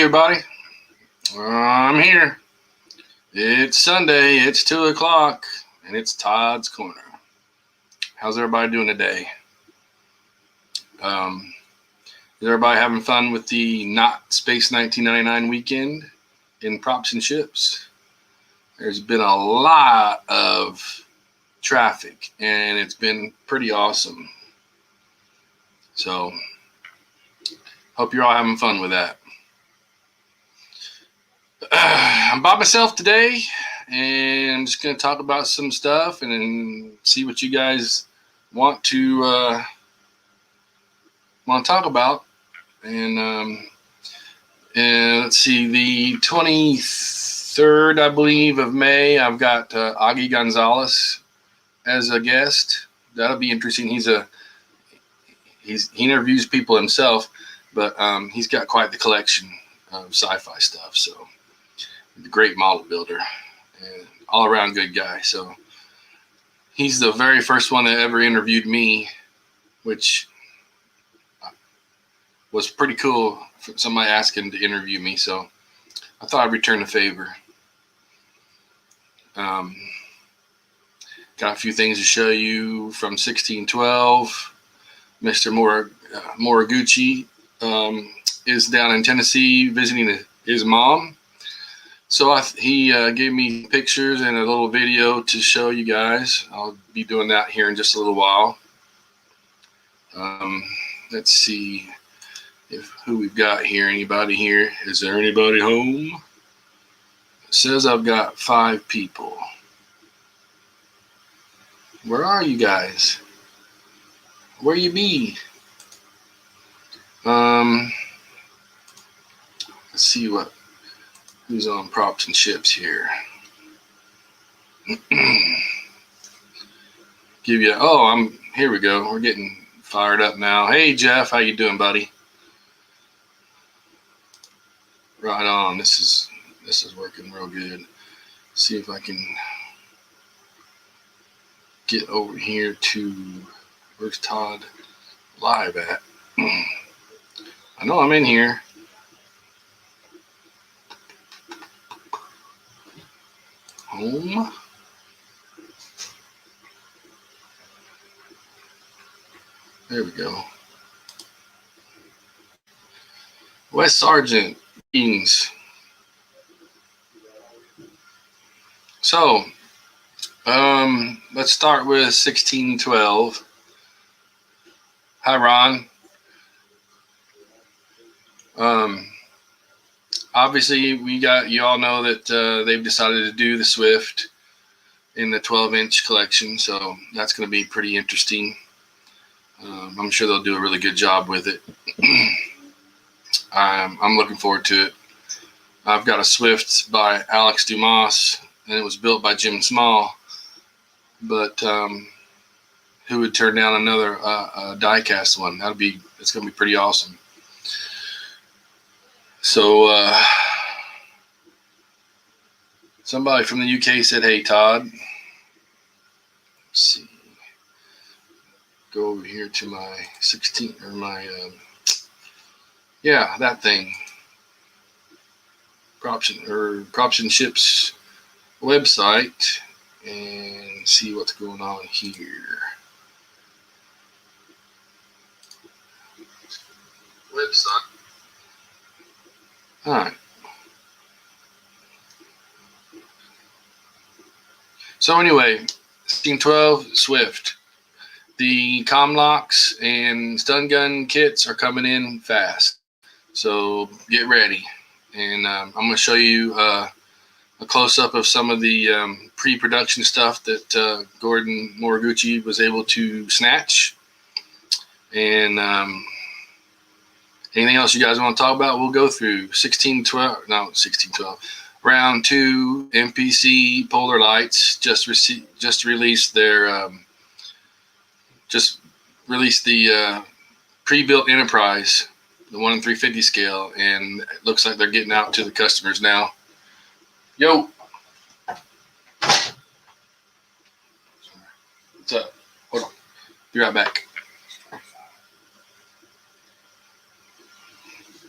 everybody. I'm here. It's Sunday, it's 2 o'clock, and it's Todd's Corner. How's everybody doing today? Is everybody having fun with the Not Space 1999 weekend in props and ships? There's been a lot of traffic, and it's been pretty awesome. So, hope you're all having fun with that. I'm by myself today, and I'm just going to talk about some stuff and see what you guys want to talk about. And let's see, the 23rd, I believe, of May, I've got Augie Gonzalez as a guest. That'll be interesting. He interviews people himself, but he's got quite the collection of sci-fi stuff. So, great model builder and all around good guy. So he's the very first one that ever interviewed me, which was pretty cool for somebody asking to interview me. So I thought I'd return the favor. Got a few things to show you from 1612. Mr. Moriguchi is down in Tennessee visiting his mom. So he gave me pictures and a little video to show you guys. I'll be doing that here in just a little while. Let's see who we've got here. Anybody here? Is there anybody home? It says I've got 5 people. Where are you guys? Where you be? Let's see who's on props and ships here. Here we go. We're getting fired up now. Hey Jeff, how you doing, buddy? Right on. This is working real good. See if I can get over here to where's Todd live at? I know I'm in here. Home. There we go. West Sergeant Beans. So, let's start with 1612. Hi, Ron. Obviously, you all know that they've decided to do the Swift in the 12-inch collection, so that's going to be pretty interesting. I'm sure they'll do a really good job with it. I'm looking forward to it. I've got a Swift by Alex Dumas, and it was built by Jim Small, but who would turn down another die-cast one? It's going to be pretty awesome. So, somebody from the UK said, "Hey, Todd." Let's see. Go over here to my 16 or my that thing. Props and Ships website and see what's going on here. Website. All right. So anyway, 1612 Swift. The comm locks and stun gun kits are coming in fast. So get ready. And I'm going to show you a close-up of some of the pre-production stuff that Gordon Moriguchi was able to snatch. And anything else you guys want to talk about, we'll go through. 1612. Round 2 MPC Polar Lights just released their the pre-built Enterprise, the 1 in 350 scale, and it looks like they're getting out to the customers now. Yo, what's up? Hold on, be right back.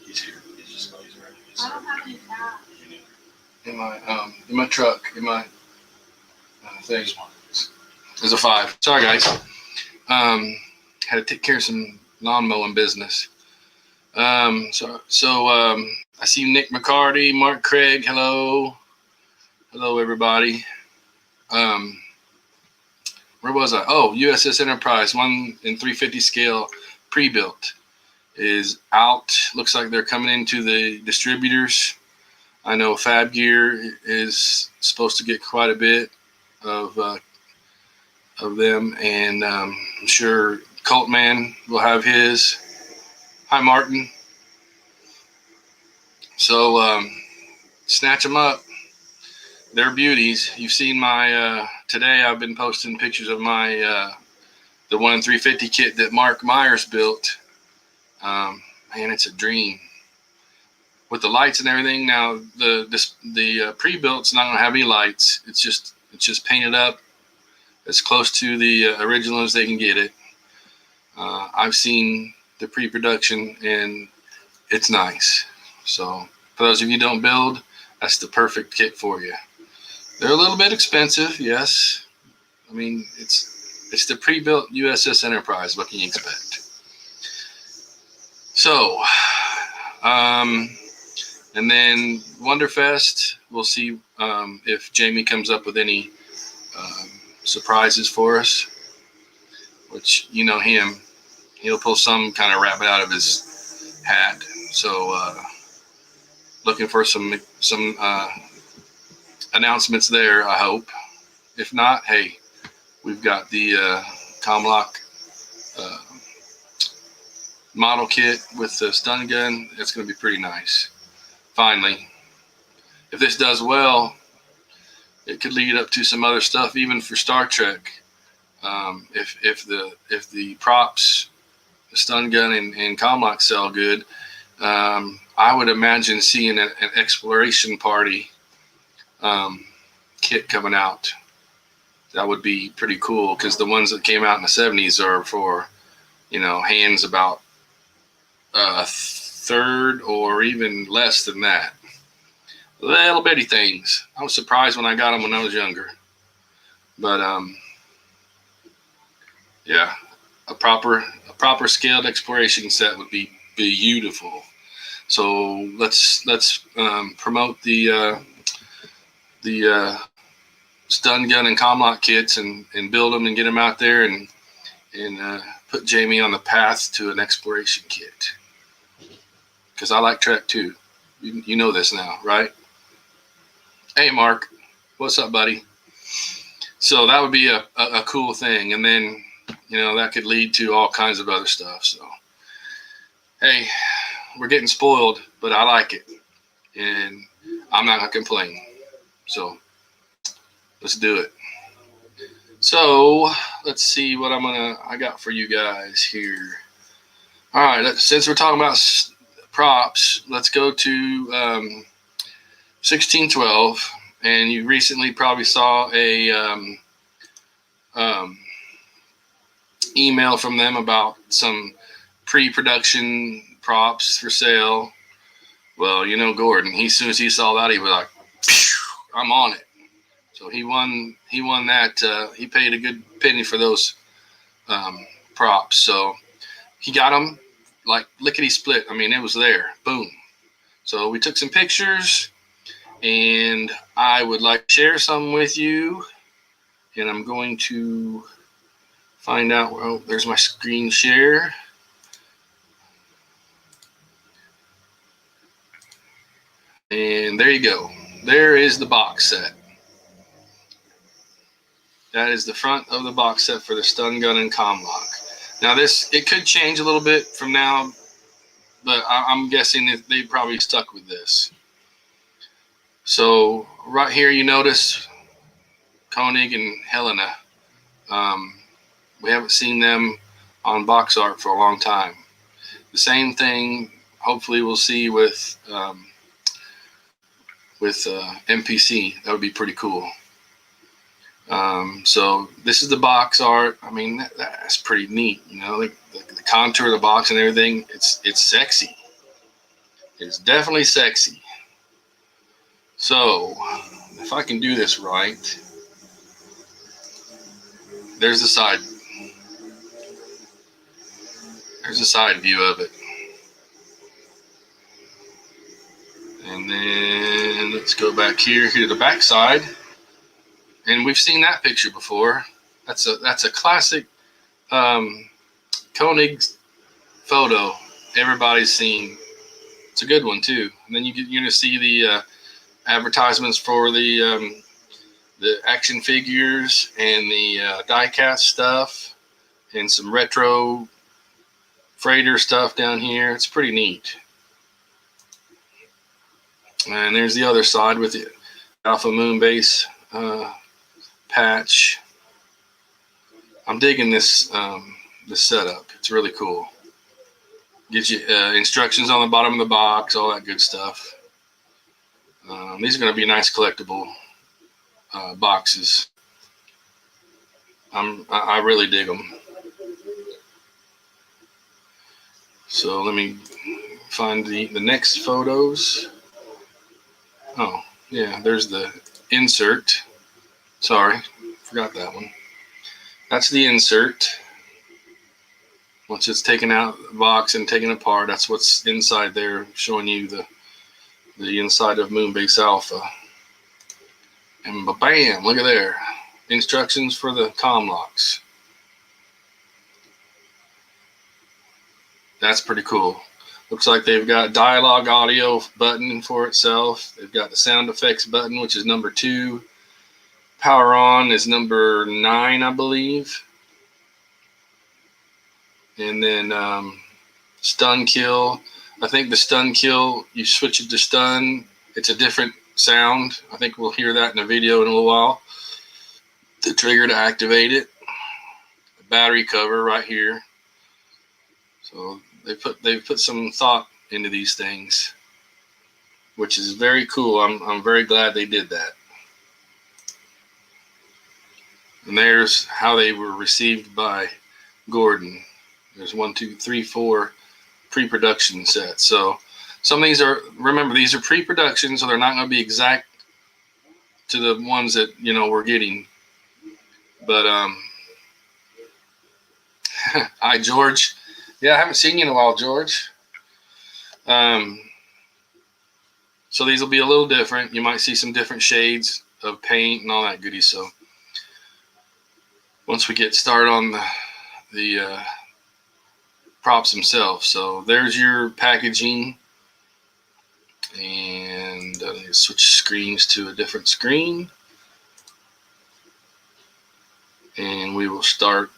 He's here. He's In my truck, in my thing. There's a 5. Sorry, guys. Had to take care of some lawn mowing business. I see Nick McCarty, Mark Craig. Hello, everybody. Where was I? Oh, USS Enterprise 1 in 350 scale pre-built is out. Looks like they're coming into the distributors. I know Fab Gear is supposed to get quite a bit of them, and I'm sure Colt Man will have his. Hi, Martin. So snatch them up. They're beauties. You've seen my today. I've been posting pictures of my the 1 in 350 kit that Mark Myers built. Man, it's a dream with the lights and everything. Now the pre-built's not gonna have any lights. It's just painted up as close to the original as they can get it. I've seen the pre-production and it's nice. So for those of you who don't build, that's the perfect kit for you. They're a little bit expensive, yes. I mean, it's the pre-built USS Enterprise. What can you expect? So, and then Wonderfest, we'll see if Jamie comes up with any surprises for us. Which, you know him, he'll pull some kind of rabbit out of his hat. So, looking for some announcements there, I hope. If not, hey, we've got the Comlock model kit with the stun gun. It's going to be pretty nice. Finally, if this does well, it could lead up to some other stuff, even for Star Trek. If the props, the stun gun and Comlock sell good, I would imagine seeing an exploration party kit coming out. That would be pretty cool, because the ones that came out in the 70s are for, hands about a third or even less than that. Little bitty things. I was surprised when I got them when I was younger. But yeah, a proper scaled exploration set would be beautiful. So let's promote the stun gun and Comlock kits and build them and get them out there and put Jamie on the path to an exploration kit. Because I like Trek too. You know this now, right? Hey, Mark. What's up, buddy? So that would be a cool thing. And then, that could lead to all kinds of other stuff. So, hey, we're getting spoiled, but I like it. And I'm not going to complain. So, let's do it. So, let's see what I got for you guys here. All right, since we're talking about props, let's go to 1612. And you recently probably saw a email from them about some pre-production props for sale. Well, Gordon, as soon as he saw that, he was like, I'm on it. So he won that. He paid a good penny for those props. So he got them like lickety split. I mean, it was there. Boom. So we took some pictures, and I would like to share some with you. And I'm going to find out. Well, there's my screen share. And there you go. There is the box set. That is the front of the box set for the stun gun and Comlock. Now it could change a little bit from now, but I'm guessing that they probably stuck with this. So right here, you notice Koenig and Helena. We haven't seen them on box art for a long time. The same thing, hopefully, we'll see with MPC. That would be pretty cool. So this is the box art. I mean, that's pretty neat. The contour of the box and everything. It's sexy. It's definitely sexy. So if I can do this right, there's the side. There's a side view of it. And then let's go back here to the back side. And we've seen that picture before. That's a classic Koenig photo everybody's seen. It's a good one too. And then you're going to see the advertisements for the action figures and the die-cast stuff and some retro freighter stuff down here. It's pretty neat. And there's the other side with the Alpha Moon Base patch. I'm digging this this setup. It's really cool. Gives you instructions on the bottom of the box, all that good stuff. These are going to be nice collectible boxes. I really dig them. So let me find the next photos. Oh, yeah, there's the insert. Sorry, forgot that one. That's the insert. Once it's taken out of the box and taken apart, that's what's inside there, showing you the inside of Moonbase Alpha. And bam, look at there. Instructions for the comm locks. That's pretty cool. Looks like they've got dialogue audio button for itself. They've got the sound effects button, which is number 2. Power on is number 9, I believe. And then stun kill. I think the stun kill, you switch it to stun, it's a different sound. I think we'll hear that in a video in a little while. The trigger to activate it. The battery cover right here. So they've put some thought into these things, which is very cool. I'm very glad they did that. And there's how they were received by Gordon. There's 1, 2, 3, 4 pre-production sets. So some of these are, remember, these are pre-production, so they're not going to be exact to the ones that, you know, we're getting. But hi, George. Yeah, I haven't seen you in a while, George. So these will be a little different. You might see some different shades of paint and all that goodies. So once we get started on the props themselves. So there's your packaging. And I need to switch screens to a different screen. And we will start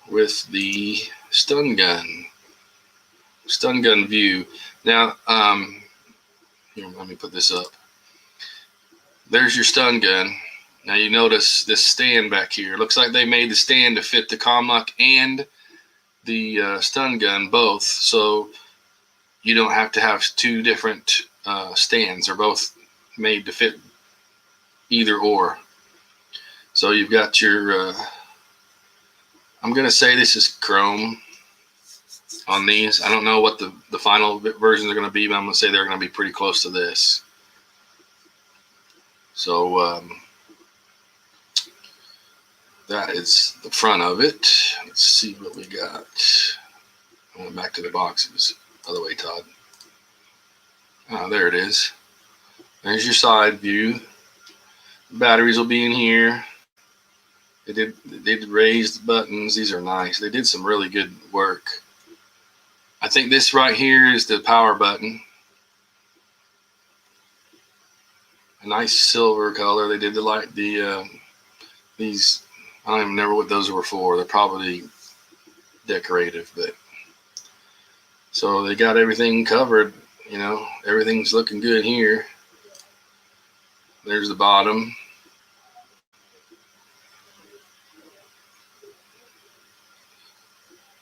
with the stun gun view. Now, here, let me put this up. There's your stun gun. Now you notice this stand back here. Looks like they made the stand to fit the comm lock and the stun gun both, so you don't have to have 2 different stands. They're both made to fit either or. So you've got your, I'm going to say this is chrome on these. I don't know what the final versions are going to be, but I'm going to say they're going to be pretty close to this. So that is the front of it. Let's see what we got. I went back to the boxes. Other way, Todd. There it is. There's your side view. Batteries will be in here. They did raised buttons. These are nice. They did some really good work. I think this right here is the power button. A nice silver color. They did these. I don't even remember what those were for. They're probably decorative, but so they got everything covered. You know, everything's looking good here. There's the bottom.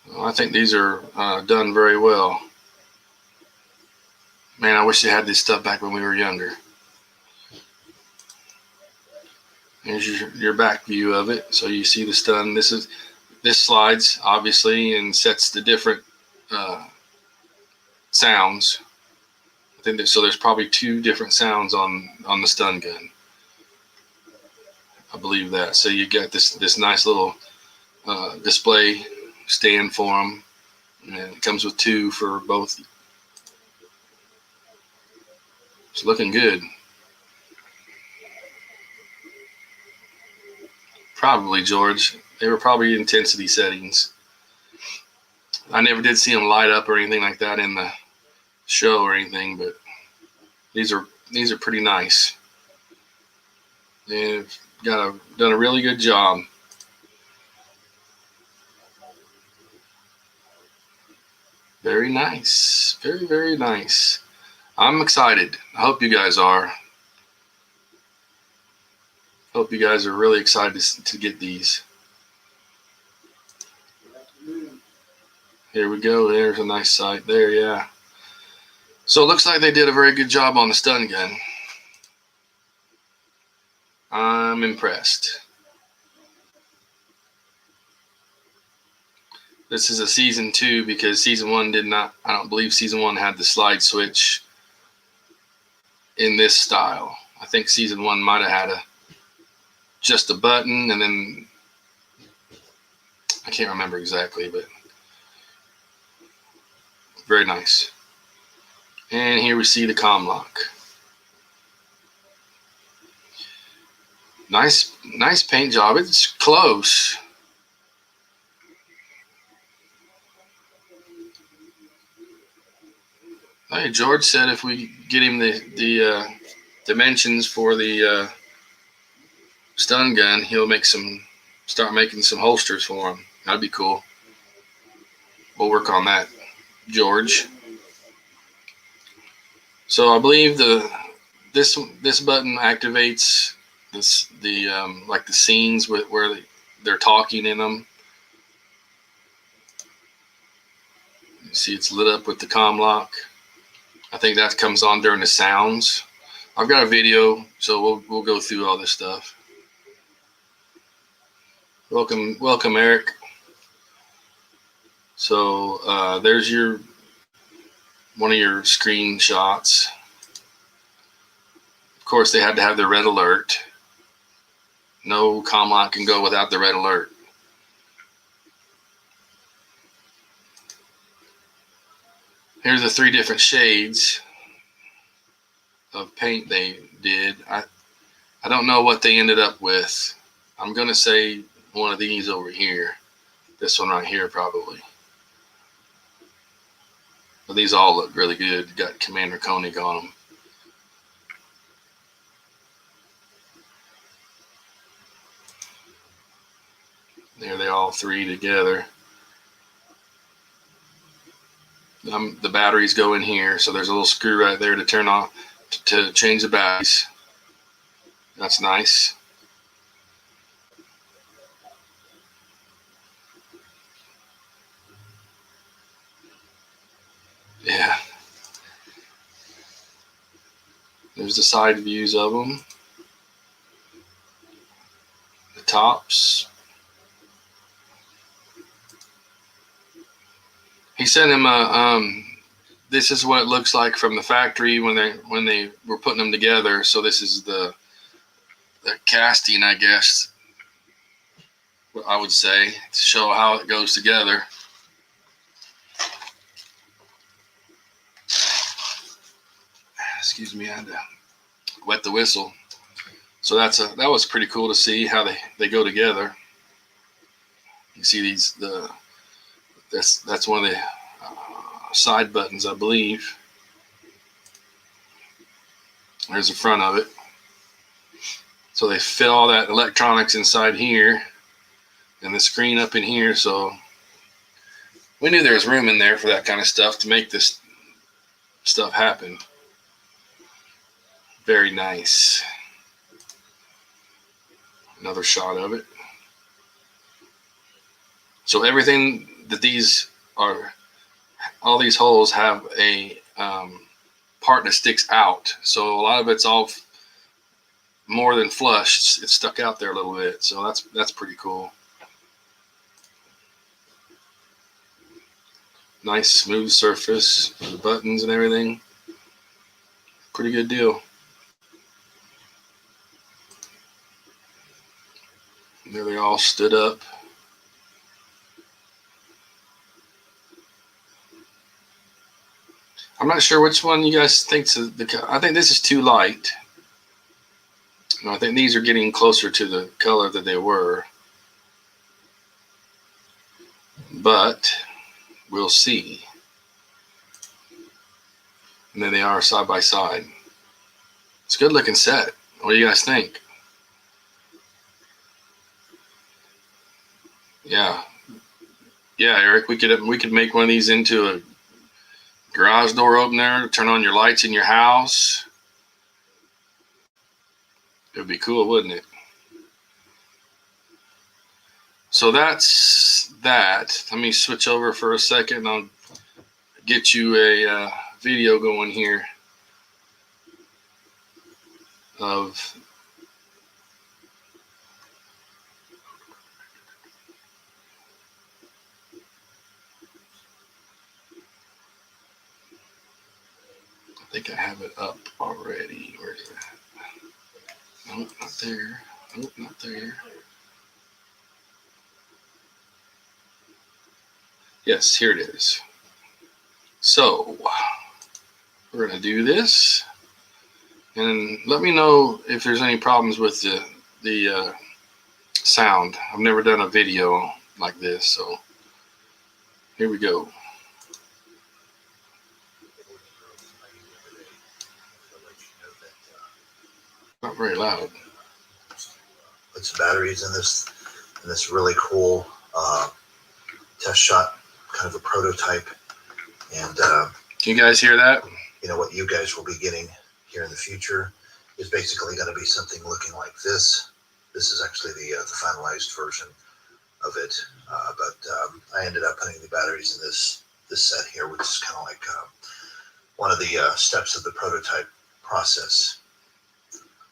Well, I think these are done very well. Man, I wish they had this stuff back when we were younger. Here's your back view of it. So you see the stun. This slides obviously and sets the different sounds. I so there's probably 2 different sounds on the stun gun. I believe that. So you got this nice little display stand for them, and it comes with 2 for both. It's looking good. Probably, George. They were probably intensity settings. I never did see them light up or anything like that in the show or anything, but these are pretty nice. They've done a really good job. Very nice. Very, very nice. I'm excited. I hope you guys are. Hope you guys are really excited to get these. Here we go. There's a nice sight there, yeah. So it looks like they did a very good job on the stun gun. I'm impressed. This is a season 2 because season 1 did not, I don't believe season 1 had the slide switch in this style. I think season 1 might have had just a button, and then I can't remember exactly, but very nice. And here we see the comm lock. Nice paint job. It's close. Hey, George said if we get him the dimensions for the stun gun, he'll start making some holsters for him. That'd be cool. We'll work on that, George. So I believe this button activates like the scenes where they're talking in them. You see it's lit up with the comm lock. I think that comes on during the sounds. I've got a video, so we'll go through all this stuff. Welcome, Eric. So there's one of your screenshots. Of course, they had to have the red alert. No comm lock can go without the red alert. Here's the 3 different shades of paint they did. I don't know what they ended up with. I'm going to say one of these over here. This one right here probably. But these all look really good. Got Commander Koenig on them. There they all 3 together. The batteries go in here, so there's a little screw right there to turn off to change the batteries. That's nice. Yeah. There's the side views of them. The tops. He sent him this is what it looks like from the factory when they were putting them together. So this is the casting, I guess, I would say, to show how it goes together. Excuse me, I had to wet the whistle. So that was pretty cool to see how they go together. You see that's one of the side buttons, I believe. There's the front of it. So they fit all that electronics inside here and the screen up in here. So we knew there was room in there for that kind of stuff to make this stuff happen. Very nice. Another shot of it. So everything that all these holes have a part that sticks out. So a lot of it's all more than flush. It's stuck out there a little bit. So that's pretty cool. Nice smooth surface for the buttons and everything. pretty good deal. There they all stood up. I'm not sure which one you guys think's I think this is too light. I think these are getting closer to the color that they were. But we'll see. And then they are side by side. It's a good looking set. What do you guys think? Yeah. Yeah, Eric, we could make one of these into a garage door opener, turn on your lights in your house. It would be cool, wouldn't it? So that's that. Let me switch over for a second. I'll get you a video going here of I think I have it up already. Where is it? Nope, not there. Nope, not there. Yes, here it is. So we're going to do this. And let me know if there's any problems with the sound. I've never done a video like this, so here we go. Not very loud. Put some batteries in this really cool test shot, kind of a prototype. And can you guys hear that? You know, what you guys will be getting here in the future is basically going to be something looking like this. This is actually the finalized version of it, but I ended up putting the batteries in this set here, which is kind of like one of the steps of the prototype process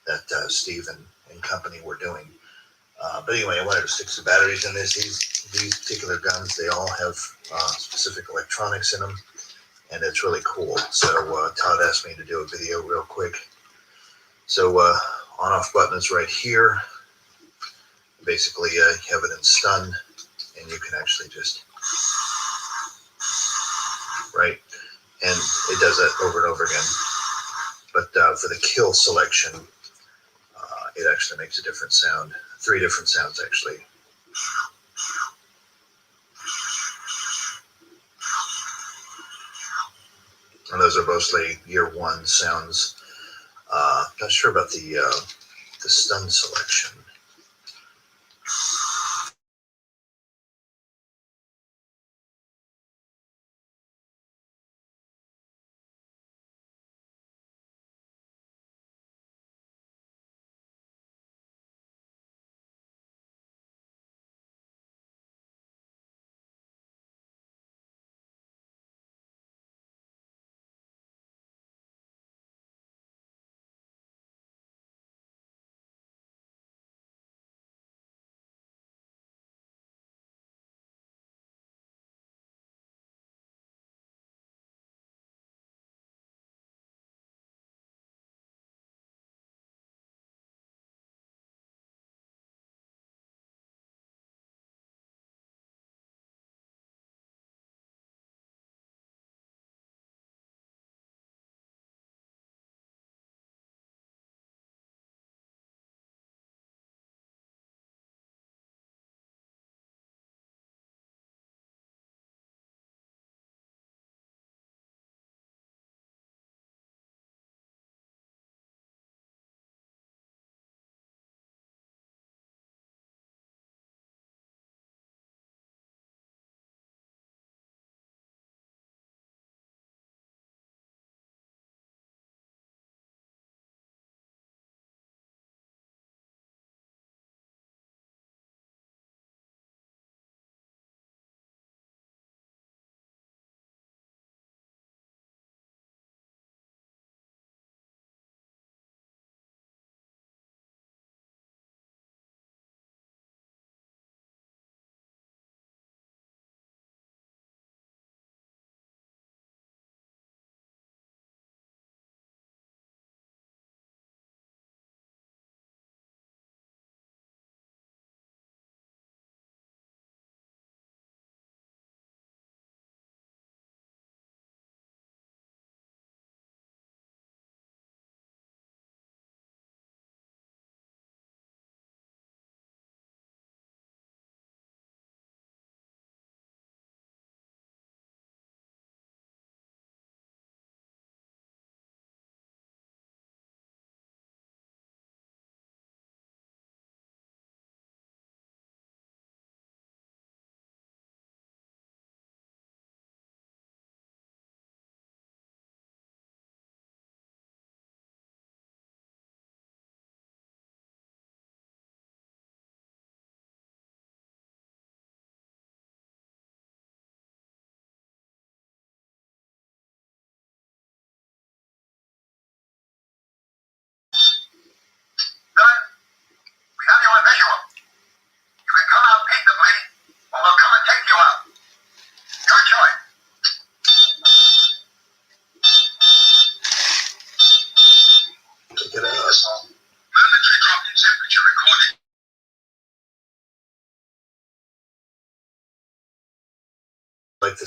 that Steve and company were doing. But anyway, I wanted to stick some batteries in this. These particular guns, they all have specific electronics in them, and it's really cool. So Todd asked me to do a video real quick. So on-off button is right here. Basically, you have it in stun, and you can actually just, right? And it does that over and over again. But for the kill selection, it actually makes a different sound. 3 different sounds, actually. And those are mostly year 1 sounds. Not sure about the stun selection.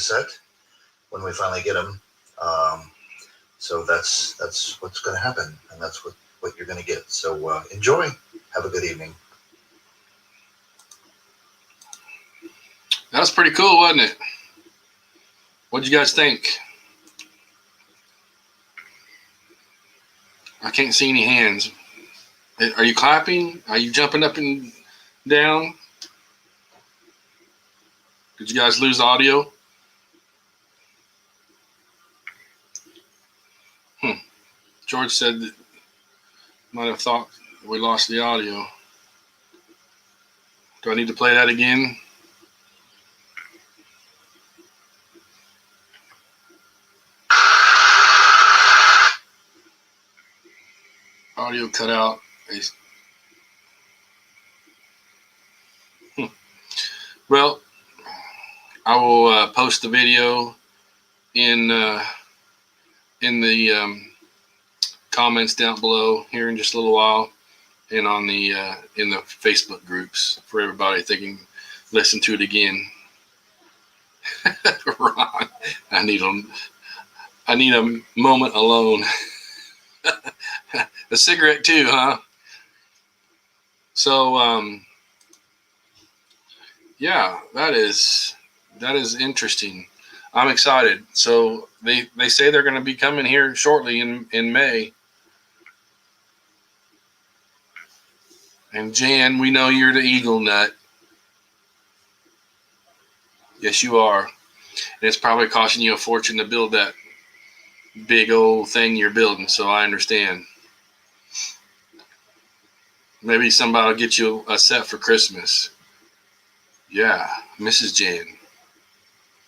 cassette when we finally get them. So that's what's going to happen, and that's what you're going to get. So enjoy. Have a good evening. That was pretty cool, wasn't it? What'd you guys think? I can't see any hands. Are you clapping? Are you jumping up and down? Did you guys lose audio? George said that might have thought we lost the audio. Do I need to play that again? Audio cut out. Well, I will post the video in the comments down below here in just a little while, and on the in the Facebook groups for everybody that can listen to it again. Ron, I need a moment alone. A cigarette too, huh? So yeah, that is interesting. I'm excited. So they say they're going to be coming here shortly in May. And Jan, we know you're the eagle nut. Yes, you are. And it's probably costing you a fortune to build that big old thing you're building. So I understand. Maybe somebody will get you a set for Christmas. Yeah, Mrs. Jan.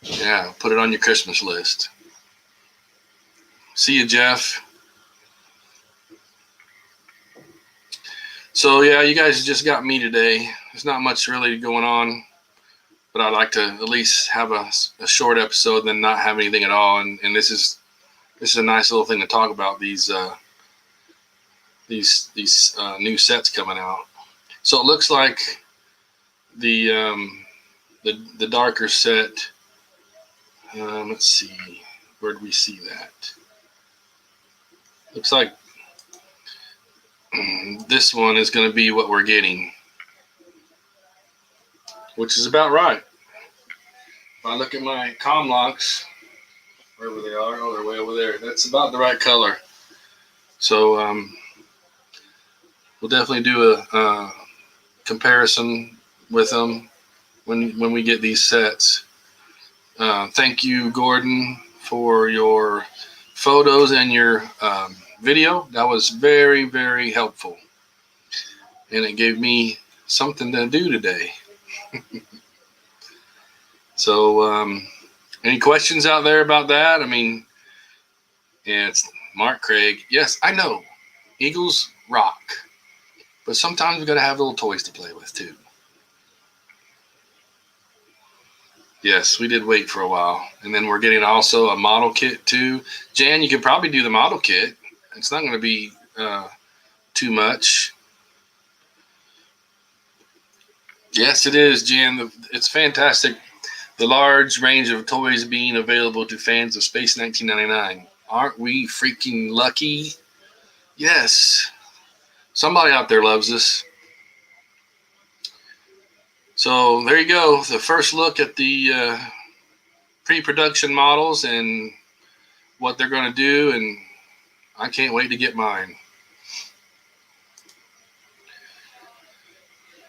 Yeah, put it on your Christmas list. See you, Jeff. So yeah, you guys just got me today. There's not much really going on, but I'd like to at least have a short episode than not have anything at all. And this is a nice little thing to talk about, these new sets coming out. So it looks like the darker set. Let's see, where do we see that? Looks like this one is going to be what we're getting, which is about right. If I look at my comm locks, wherever they are, oh, they're way over there. That's about the right color. So we'll definitely do a comparison with them when we get these sets. Thank you, Gordon, for your photos and your video. That was very, very helpful, and it gave me something to do today. So any questions out there about that? I mean, yeah, it's Mark Craig. Yes, I know Eagles rock, but sometimes we got to have little toys to play with too. Yes, we did wait for a while, and then we're getting also a model kit too. Jan, you could probably do the model kit. It's not going to be too much. Yes, it is, Jan. It's fantastic. The large range of toys being available to fans of Space 1999. Aren't we freaking lucky? Yes. Somebody out there loves us. So there you go. The first look at the pre-production models and what they're going to do, and I can't wait to get mine.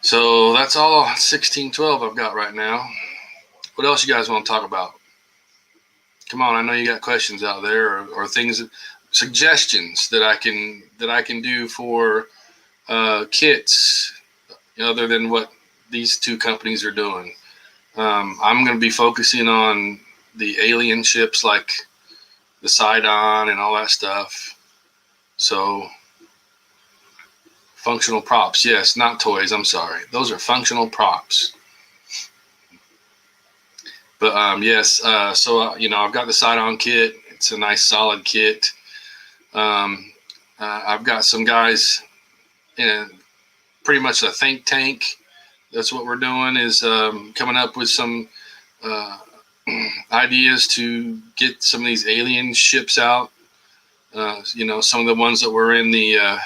So that's all 1612 I've got right now. What else you guys want to talk about? Come on, I know you got questions out there, or things, suggestions that I can do for kits other than what these two companies are doing. I'm going to be focusing on the alien ships like the Sidon and all that stuff. So functional props, yes, not toys. I'm sorry, those are functional props. But yes, so I've got the Sidon kit. It's a nice solid kit. I've got some guys in pretty much a think tank. That's what we're doing, is coming up with some ideas to get some of these alien ships out. Some of the ones that were in the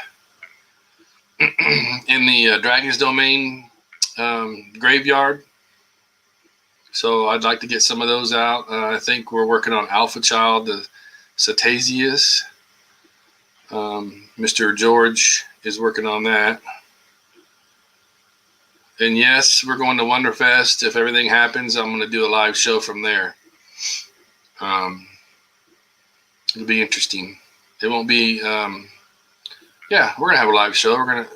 Dragon's Domain graveyard. So I'd like to get some of those out. I think we're working on Alpha Child, the Cetaceus. Mr. George is working on that. And yes, we're going to Wonderfest. If everything happens, I'm going to do a live show from there. It'll be interesting. It won't be. We're gonna have a live show. I'm gonna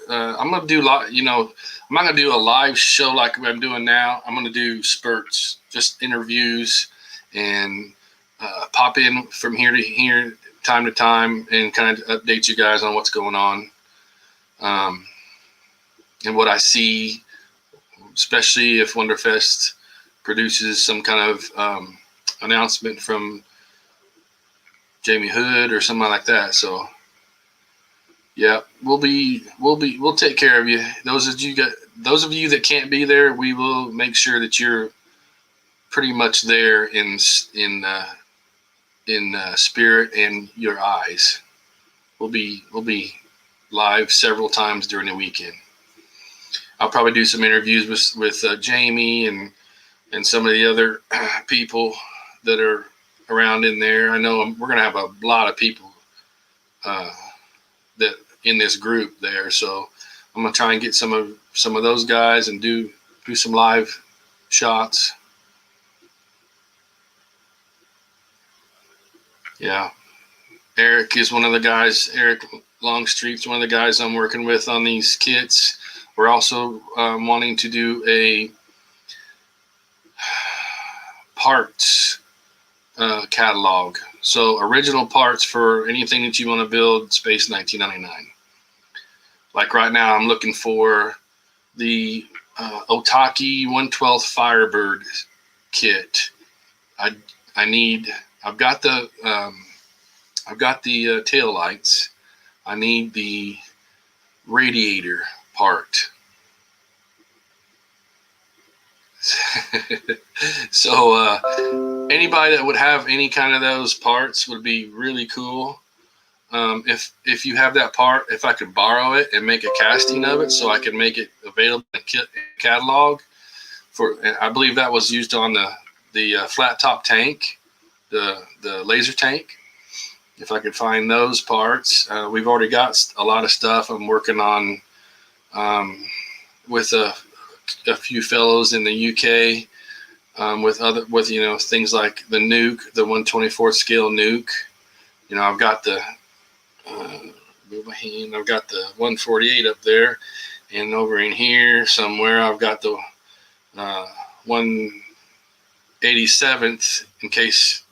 do I'm not gonna do a live show like I'm doing now. I'm gonna do spurts, just interviews, and pop in from here to here, time to time, and kind of update you guys on what's going on, and what I see, especially if Wonderfest produces some kind of announcement from Jamie Hood or something like that. So yeah, we'll take care of you. Those of you that can't be there, we will make sure that you're pretty much there in spirit and your eyes. We'll be live several times during the weekend. I'll probably do some interviews with Jamie and some of the other people that are around in there. I know we're gonna have a lot of people that in this group there, so I'm gonna try and get some of those guys and do some live shots. Yeah, Eric is one of the guys. Eric Longstreet's one of the guys I'm working with on these kits. We're also wanting to do a parts catalog. So original parts for anything that you want to build Space 1999. Like right now, I'm looking for the Otaki 1/12 Firebird kit. I've got the tail lights. I need the radiator part. So anybody that would have any kind of those parts would be really cool. If you have that part, if I could borrow it and make a casting of it so I can make it available in a catalog I believe that was used on the flat top tank, the laser tank. If I could find those parts, we've already got a lot of stuff I'm working on with a few fellows in the UK, with things like the nuke, the 1/24 scale nuke. I've got the move my hand. I've got the 148 up there, and over in here somewhere I've got the 187th in case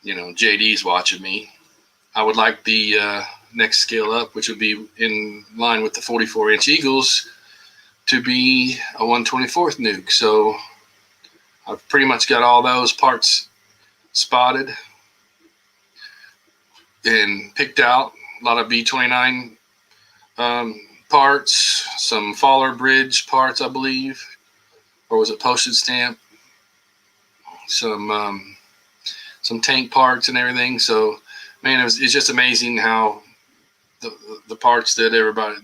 JD's watching me. I would like the next scale up, which would be in line with the 44-inch Eagles, to be a 1/24th nuke. So I've pretty much got all those parts spotted and picked out. A lot of B-29 parts, some Faller Bridge parts, I believe, or was it postage stamp? Some tank parts and everything. So, man, it's just amazing how the parts that everybody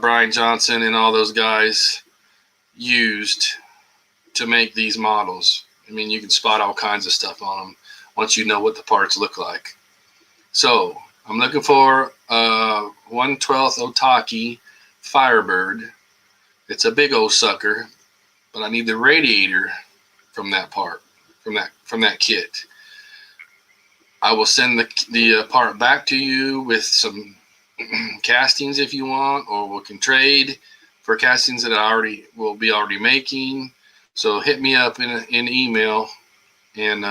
Brian Johnson and all those guys used to make these models. I mean, you can spot all kinds of stuff on them once you know what the parts look like. So I'm looking for a 1/12 Otaki Firebird. It's a big old sucker, but I need the radiator from that part, from that kit. I will send the part back to you with some castings if you want, or we can trade for castings that I will be already making. So hit me up in an email and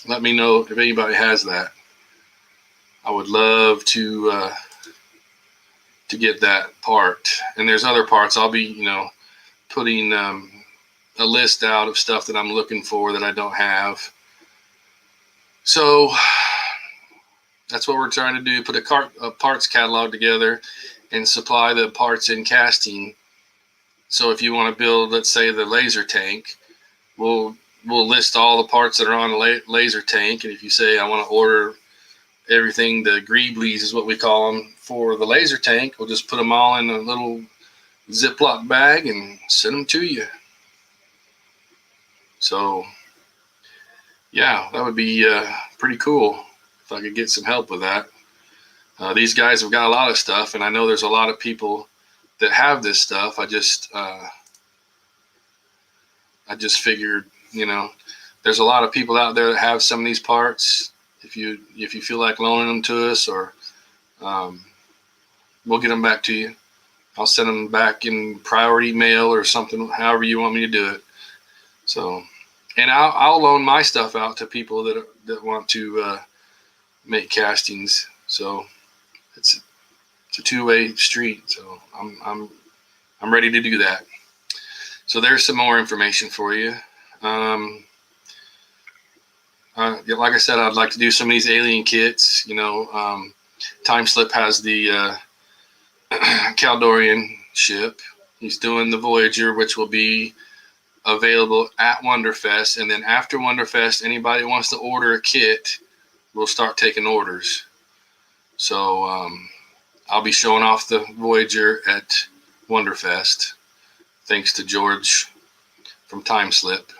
let me know if anybody has that. I would love to get that part. And there's other parts. I'll be putting a list out of stuff that I'm looking for that I don't have. So that's what we're trying to do, put a parts catalog together and supply the parts in casting So if you want to build, let's say, the laser tank, we'll list all the parts that are on the laser tank. And if you say, I want to order everything, the greeblies is what we call them for the laser tank, we'll just put them all in a little Ziploc bag and send them to you. So yeah, that would be pretty cool if I could get some help with that. These guys have got a lot of stuff, and I know there's a lot of people that have this stuff. I just figured, there's a lot of people out there that have some of these parts. If you feel like loaning them to us, or we'll get them back to you. I'll send them back in priority mail or something, however you want me to do it. So, and I'll loan my stuff out to people that want to make castings. So it's a two-way street. So I'm ready to do that. So there's some more information for you. Like I said, I'd like to do some of these alien kits. Time Slip has the Caldorian ship. He's doing the Voyager, which will be available at Wonderfest. And then after Wonderfest, anybody who wants to order a kit, we'll start taking orders. So I'll be showing off the Voyager at Wonderfest, thanks to George from Time Slip.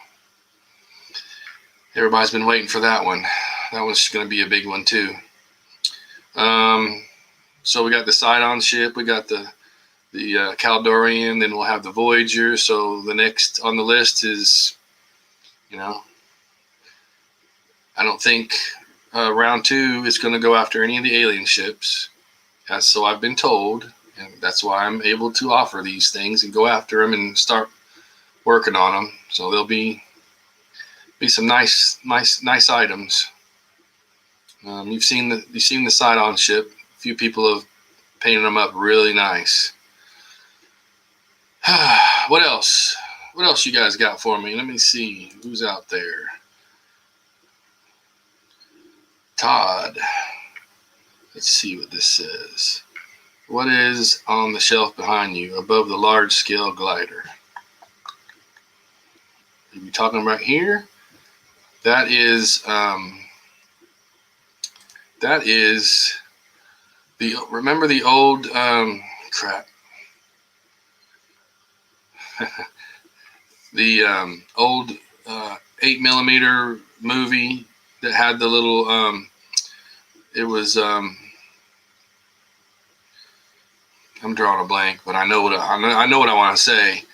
Everybody's been waiting for that one. That one's going to be a big one too. So we got the Sidon ship, we got the Caldorian, then we'll have the Voyager. So the next on the list is, I don't think round 2 is going to go after any of the alien ships. So I've been told, and that's why I'm able to offer these things and go after them and start working on them. So there'll be some nice items. You've seen the Sidon ship. A few people have painted them up really nice. What else? What else you guys got for me? Let me see who's out there. Todd. Let's see what this says. What is on the shelf behind you above the large scale glider? Are you talking about here? That is remember the old crap. The old 8mm movie that had the little it was I'm drawing a blank, but I know what I want to say.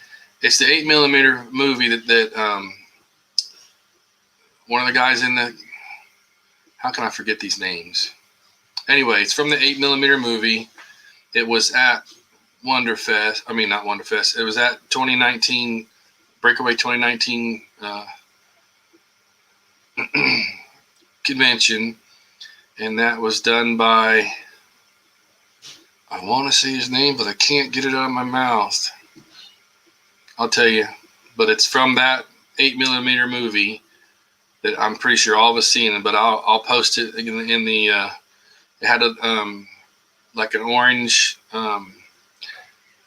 It's the 8mm movie that one of the guys in the, how can I forget these names? Anyway, it's from the 8mm movie. It was at Wonderfest. I mean, not Wonderfest. It was at 2019 Breakaway 2019 convention, and that was done by, I want to say his name, but I can't get it out of my mouth. I'll tell you, but it's from that 8mm movie that I'm pretty sure all of us seen it. But I'll post it in the. It had a like an orange.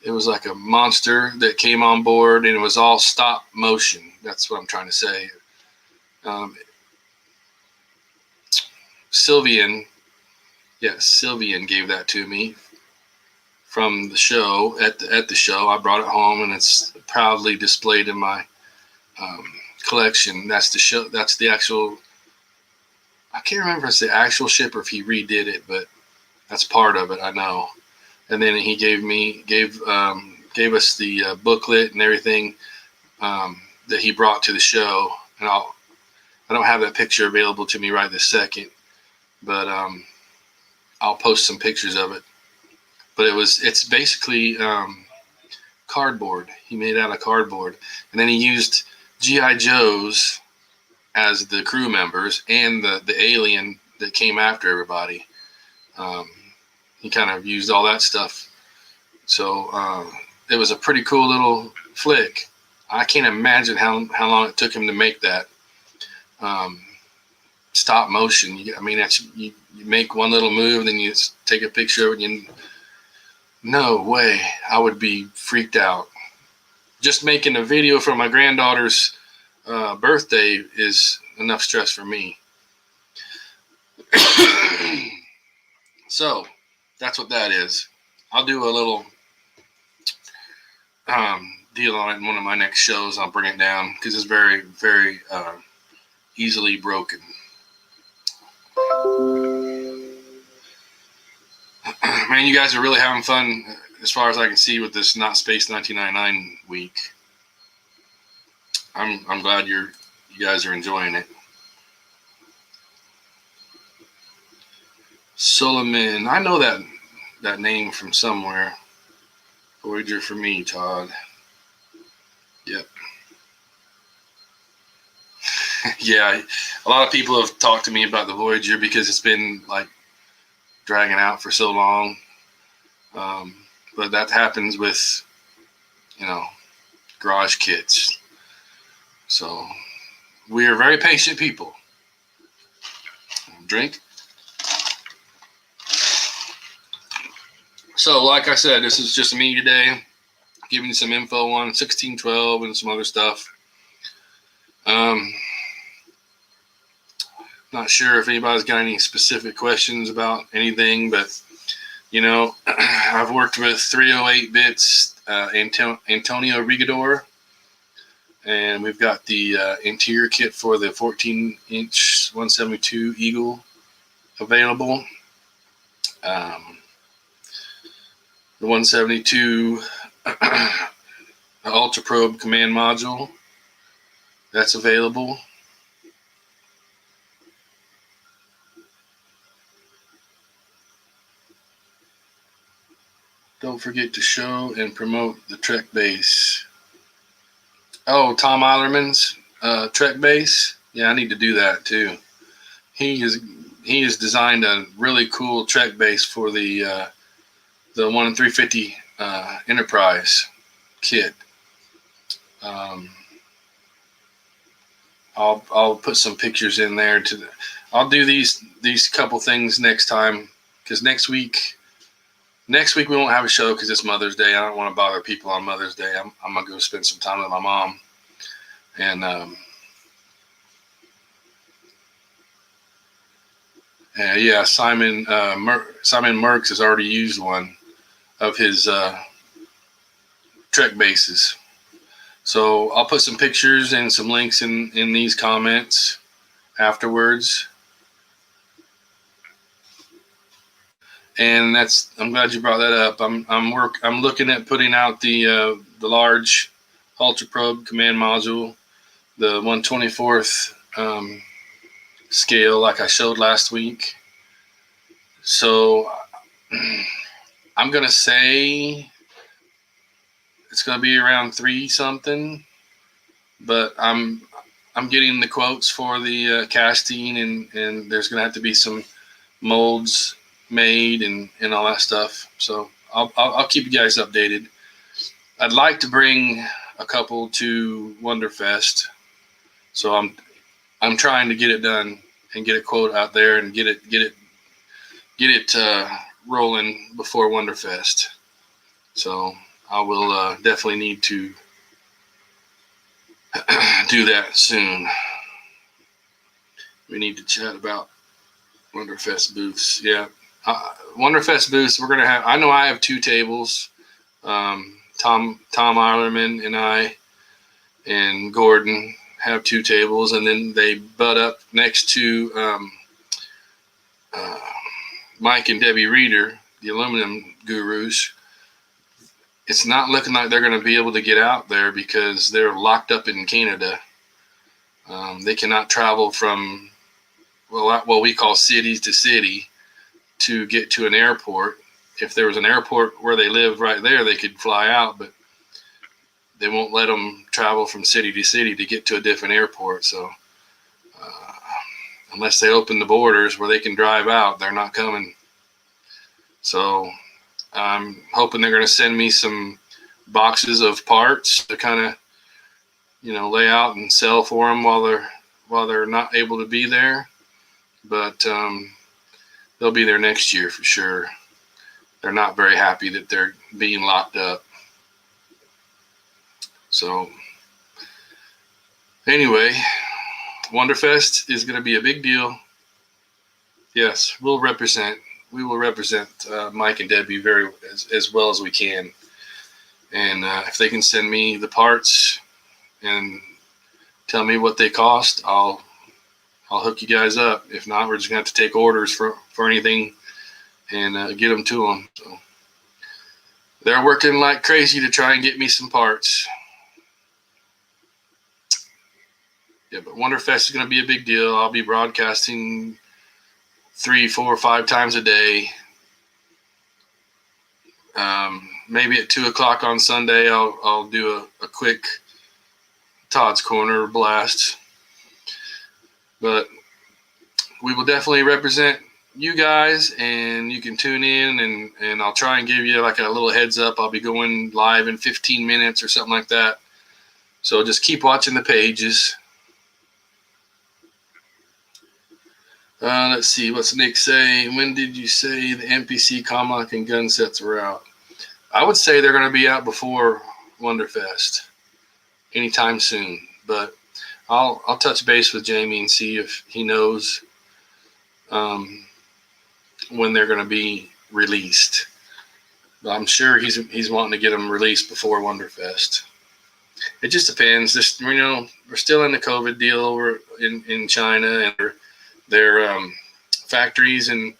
It was like a monster that came on board, and it was all stop motion. That's what I'm trying to say. Sylvian gave that to me from the show. At the show, I brought it home, and it's proudly displayed in my collection. That's the show. That's the actual. I can't remember if it's the actual ship or if he redid it, but that's part of it. I know. And then he gave us the booklet and everything that he brought to the show. And I don't have that picture available to me right this second, but I'll post some pictures of it. But it's basically cardboard. He made it out of cardboard, and then he used G.I. Joes as the crew members and the alien that came after everybody. He kind of used all that stuff. So it was a pretty cool little flick. I can't imagine how long it took him to make that stop motion. You make one little move, then you take a picture of it. No way. I would be freaked out. just making a video for my granddaughter's birthday is enough stress for me. So that's what that is. I'll do a little deal on it in one of my next shows. I'll bring it down because it's very, very easily broken. Man, you guys are really having fun as far as I can see with this Not Space 1999 week. I'm glad you guys are enjoying it. Solomon, I know that name from somewhere. Voyager for me, Todd. Yep. Yeah, a lot of people have talked to me about the Voyager because it's been like dragging out for so long. But that happens with, garage kits. So we are very patient people. Drink. So like I said, this is just me today, giving you some info on 1612 and some other stuff. Not sure if anybody's got any specific questions about anything, but I've worked with 308 bits, Antonio Rigador, and we've got the interior kit for the 14-inch 172 Eagle available. The 172 Ultra Probe command module, that's available. Don't forget to show and promote the Trek base. Oh, Tom Eilerman's Trek base. Yeah, I need to do that too. He has designed a really cool Trek base for the 1 in 350 Enterprise kit. I'll put some pictures in there. I'll do these couple things next time, because next week we won't have a show because it's Mother's Day. I don't want to bother people on Mother's Day. I'm gonna go spend some time with my mom, and yeah, Simon Merckx has already used one of his Trek bases. So I'll put some pictures and some links in these comments afterwards. And I'm glad you brought that up. I'm looking at putting out the large Ultra Probe command module, the 1/24th scale, like I showed last week. So I'm gonna say it's gonna be around 3 something, but I'm getting the quotes for the casting, and there's gonna have to be some molds made and all that stuff. So I'll keep you guys updated. I'd like to bring a couple to Wonderfest, so I'm trying to get it done and get a quote out there and get it rolling before Wonderfest. So I will definitely need to do that soon. We need to chat about Wonderfest booths. Yeah. Wonderfest booths, we're gonna have. I know I have 2 tables. Tom Eilerman and I and Gordon have 2 tables, and then they butt up next to Mike and Debbie Reeder, the aluminum gurus. It's not looking like they're going to be able to get out there because they're locked up in Canada. They cannot travel from what we call cities to city to get to an airport. If there was an airport where they live right there, they could fly out, but they won't let them travel from city to city to get to a different airport. So unless they open the borders where they can drive out, they're not coming. So I'm hoping they're going to send me some boxes of parts to kind of, lay out and sell for them while they're not able to be there. But they'll be there next year for sure. They're not very happy that they're being locked up. So anyway, Wonderfest is going to be a big deal. Yes, we will represent Mike and Debbie as well as we can. And if they can send me the parts and tell me what they cost, I'll hook you guys up. If not, we're just going to have to take orders for anything and get them to them. So they're working like crazy to try and get me some parts. Yeah, but Wonderfest is going to be a big deal. I'll be broadcasting 3, 4, 5 times a day. Maybe at 2 o'clock on Sunday, I'll do a quick Todd's Corner blast. But we will definitely represent you guys, and you can tune in, and I'll try and give you like a little heads up. I'll be going live in 15 minutes or something like that. So just keep watching the pages. Let's see, what's Nick say? When did you say the NPC Comlock and gun sets were out? I would say they're going to be out before Wonderfest, anytime soon. But I'll touch base with Jamie and see if he knows when they're going to be released. But I'm sure he's wanting to get them released before Wonderfest. It just depends. We're still in the COVID deal over in China, and their factories and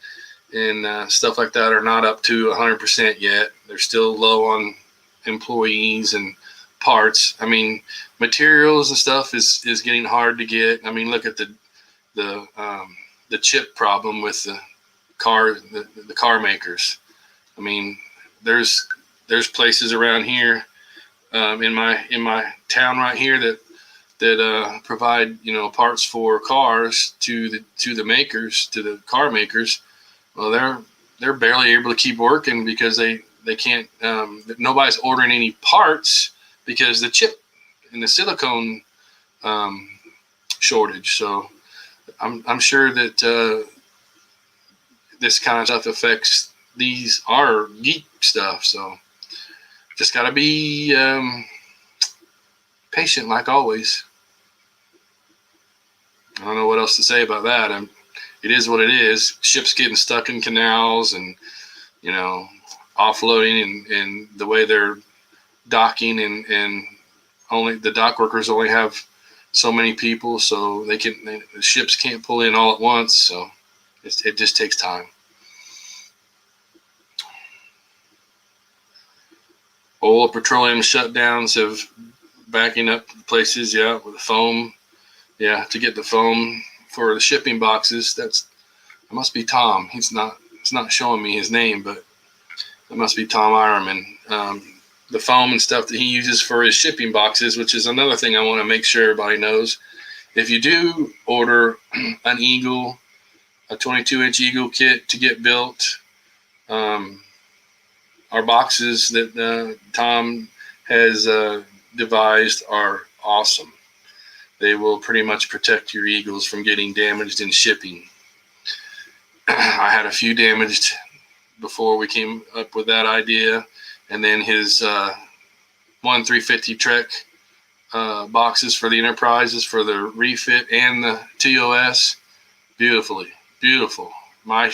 stuff like that are not up to 100% yet. They're still low on employees and parts. I mean, materials and stuff is getting hard to get. I mean, look at the chip problem with the car makers. I mean, there's places around here in my town right here that provide parts for cars to the makers, to the car makers. Well, they're barely able to keep working because they can't. Nobody's ordering any parts because the chip and the silicone shortage. So I'm sure that this kind of stuff affects our geek stuff. So just gotta be patient, like always. I don't know what else to say about that. It is what it is. Ships getting stuck in canals and, offloading and the way they're docking and only the dock workers only have so many people, so the ships can't pull in all at once. So it just takes time. Oil petroleum shutdowns have backing up places. Yeah. With the foam. Yeah. To get the foam for the shipping boxes. It must be Tom. It's not showing me his name, but it must be Tom Ironman. The foam and stuff that he uses for his shipping boxes, which is another thing I want to make sure everybody knows. If you do order an Eagle, a 22-inch Eagle kit to get built, our boxes that Tom has devised are awesome. They will pretty much protect your Eagles from getting damaged in shipping. I had a few damaged before we came up with that idea. And then his 1-350 Trek boxes for the Enterprises for the refit and the TOS, beautiful. Mine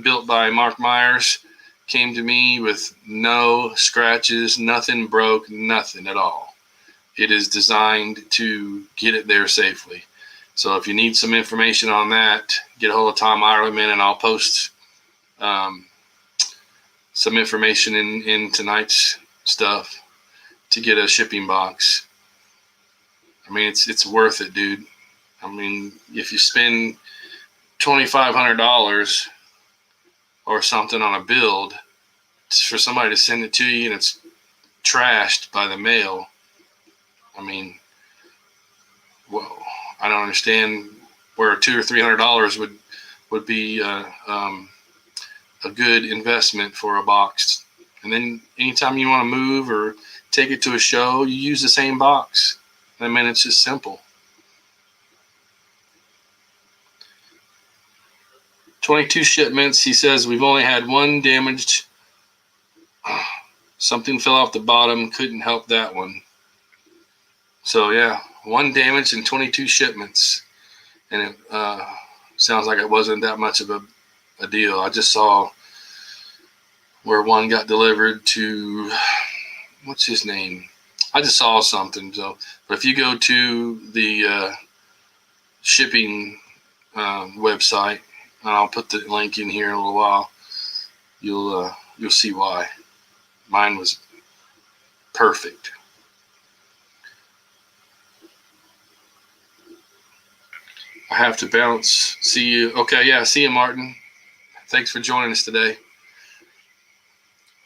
built by Mark Myers came to me with no scratches, nothing broke, nothing at all. It is designed to get it there safely. So if you need some information on that, get a hold of Tom Ironman, and I'll post some information in tonight's stuff to get a shipping box. I mean, it's worth it, dude. I mean, if you spend $2,500 or something on a build for somebody to send it to you and it's trashed by the mail, I mean, well, I don't understand where $200 or $300 would be a good investment for a box. And then anytime you want to move or take it to a show, you use the same box. I mean, it's just simple. 22 shipments. He says we've only had one damaged Something fell off the bottom. Couldn't help that one. So yeah, 1 damaged and 22 shipments. And it sounds like it wasn't that much of a deal. I just saw where one got delivered to, what's his name? I just saw something. So, but if you go to the shipping website, and I'll put the link in here in a little while, you'll see why. Mine was perfect. I have to bounce. See you. Okay, yeah, see you, Martin. Thanks for joining us today.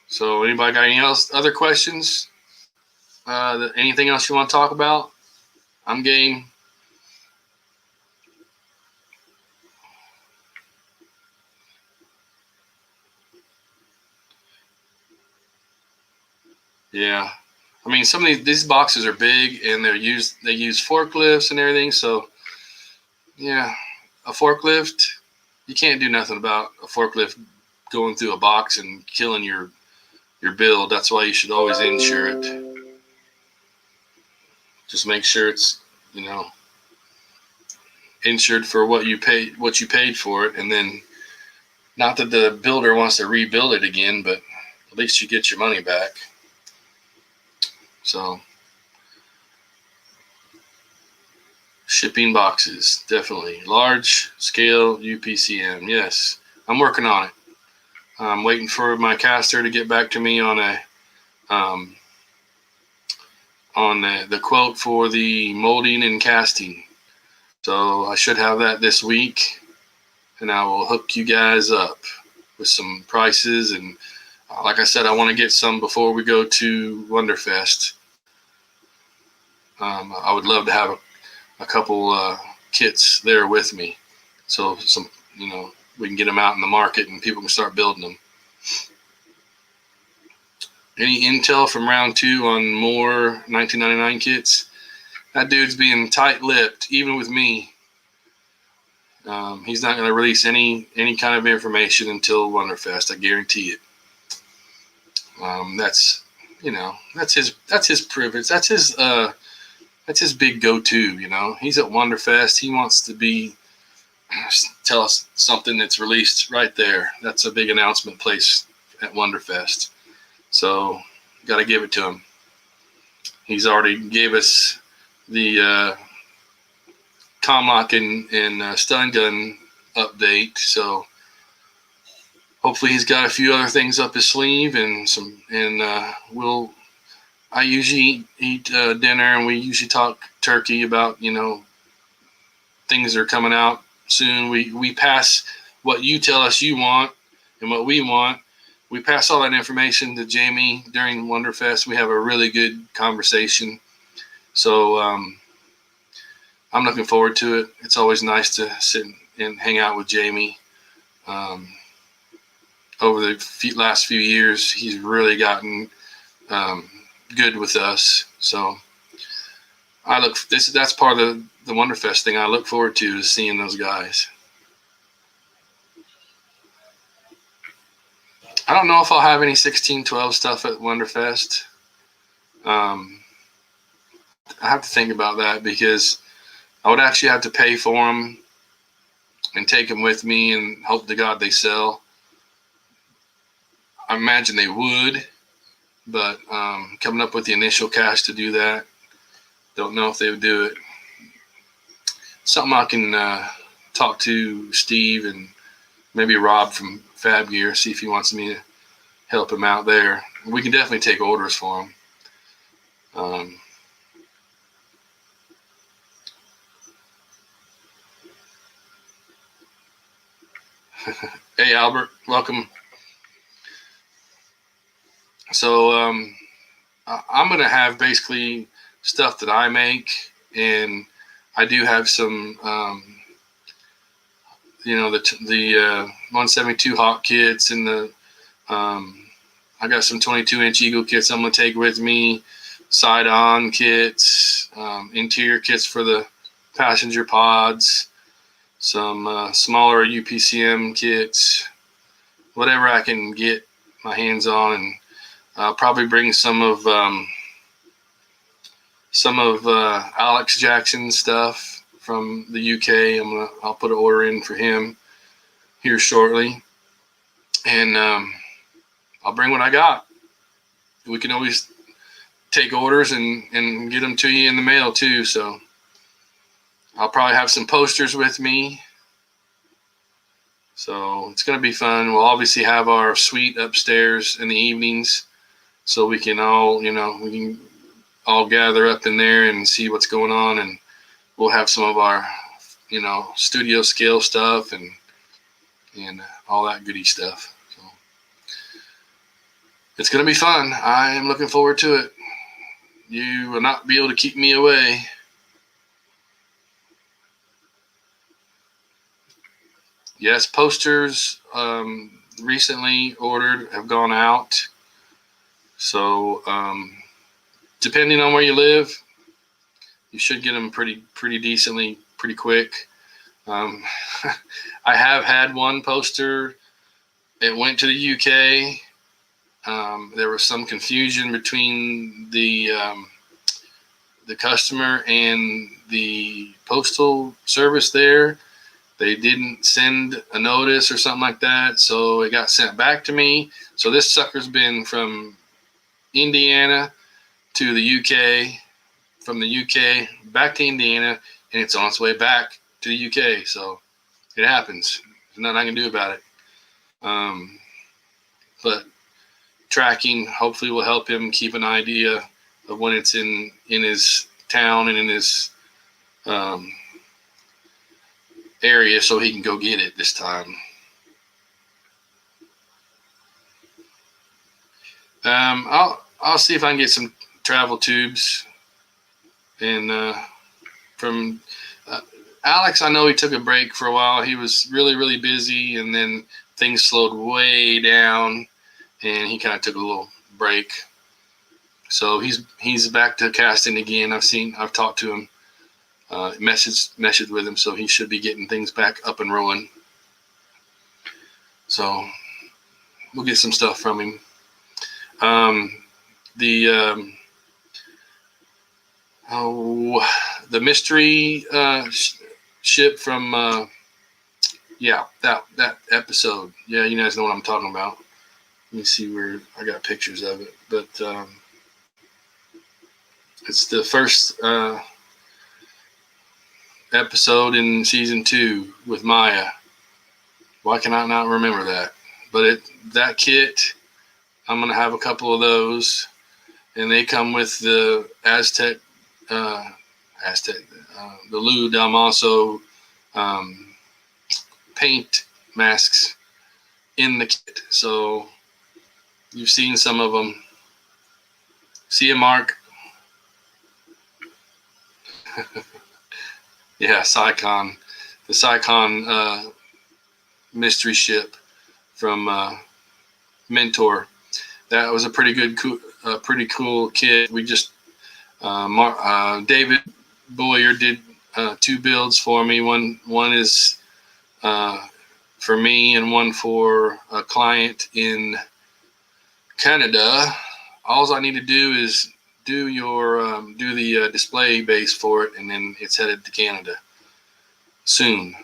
So, anybody got any other questions? Anything else you want to talk about? I'm game. Yeah, I mean, some of these boxes are big, and they use forklifts and everything. So, yeah, a forklift, you can't do nothing about a forklift going through a box and killing your build. That's why you should always insure it. Just make sure it's, insured for what you paid for it, and then not that the builder wants to rebuild it again, but at least you get your money back. So, shipping boxes, definitely. Large scale UPCM, yes. I'm working on it. I'm waiting for my caster to get back to me on the quote for the molding and casting. So I should have that this week, and I will hook you guys up with some prices. And like I said, I want to get some before we go to Wonderfest. I would love to have a couple kits there with me, so we can get them out in the market and people can start building them. Any intel from round 2 on more 1999 kits? That dude's being tight-lipped, even with me. He's not going to release any kind of information until Wonderfest. I guarantee it. That's his privilege. That's his big go-to. He's at Wonderfest. He wants to tell us something that's released right there. That's a big announcement place at Wonderfest. So, got to give it to him. He's already gave us the Comlock and stun gun update. So, hopefully he's got a few other things up his sleeve I usually eat dinner, and we usually talk turkey about, things that are coming out soon. We pass what you tell us you want and what we want. We pass all that information to Jamie during Wonderfest. We have a really good conversation. So I'm looking forward to it. It's always nice to sit and hang out with Jamie. Over the last few years, he's really gotten good with us. So that's part of the Wonderfest thing I look forward to, is seeing those guys. I don't know if I'll have any 1612 stuff at Wonderfest. I have to think about that, because I would actually have to pay for them and take them with me and hope to God they sell. I imagine they would, but coming up with the initial cash to do that, don't know if they would do it. Something I can talk to Steve and maybe Rob from Fab Gear, see if he wants me to help him out there. We can definitely take orders for him. Hey, Albert, welcome. So I'm going to have basically stuff that I make, and I do have some, the 172 Hawk kits, and I got some 22-inch Eagle kits I'm going to take with me, side-on kits, interior kits for the passenger pods, some smaller UPCM kits, whatever I can get my hands on. And I'll probably bring some of Alex Jackson's stuff from the UK. I'll put an order in for him here shortly, and I'll bring what I got. We can always take orders and get them to you in the mail too. So I'll probably have some posters with me. So it's going to be fun. We'll obviously have our suite upstairs in the evenings, so we can all gather up in there and see what's going on, and we'll have some of our, studio scale stuff and all that goody stuff. So it's going to be fun. I am looking forward to it. You will not be able to keep me away. Yes, posters recently ordered have gone out. So depending on where you live, you should get them pretty decently, pretty quick. I have had one poster. It went to the UK. There was some confusion between the customer and the postal service there. They didn't send a notice or something like that, so it got sent back to me. So this sucker's been from Indiana to the UK, from the UK back to Indiana, and it's on its way back to the UK. So it happens. There's nothing I can do about it. But tracking hopefully will help him keep an idea of when it's in his town and in his area, so he can go get it this time. I'll see if I can get some travel tubes, and from Alex, I know he took a break for a while. He was really busy, and then things slowed way down, and he kind of took a little break. So he's back to casting again. I've talked to him, messaged with him, so he should be getting things back up and rolling. So we'll get some stuff from him. The mystery ship from that episode. Yeah, you guys know what I'm talking about. Let me see where I got pictures of it, but it's the first episode in season 2 with Maya. Why can I not remember that? But that kit, I'm gonna have a couple of those, and they come with the Aztec, the Lou Dalmaso paint masks in the kit. So you've seen some of them. See you, Mark. Yeah, the Psycon mystery ship from Mentor. That was a pretty cool kit. We just David Boyer did 2 builds for me. One is for me, and one for a client in Canada. All I need to do is do the display base for it, and then it's headed to Canada soon.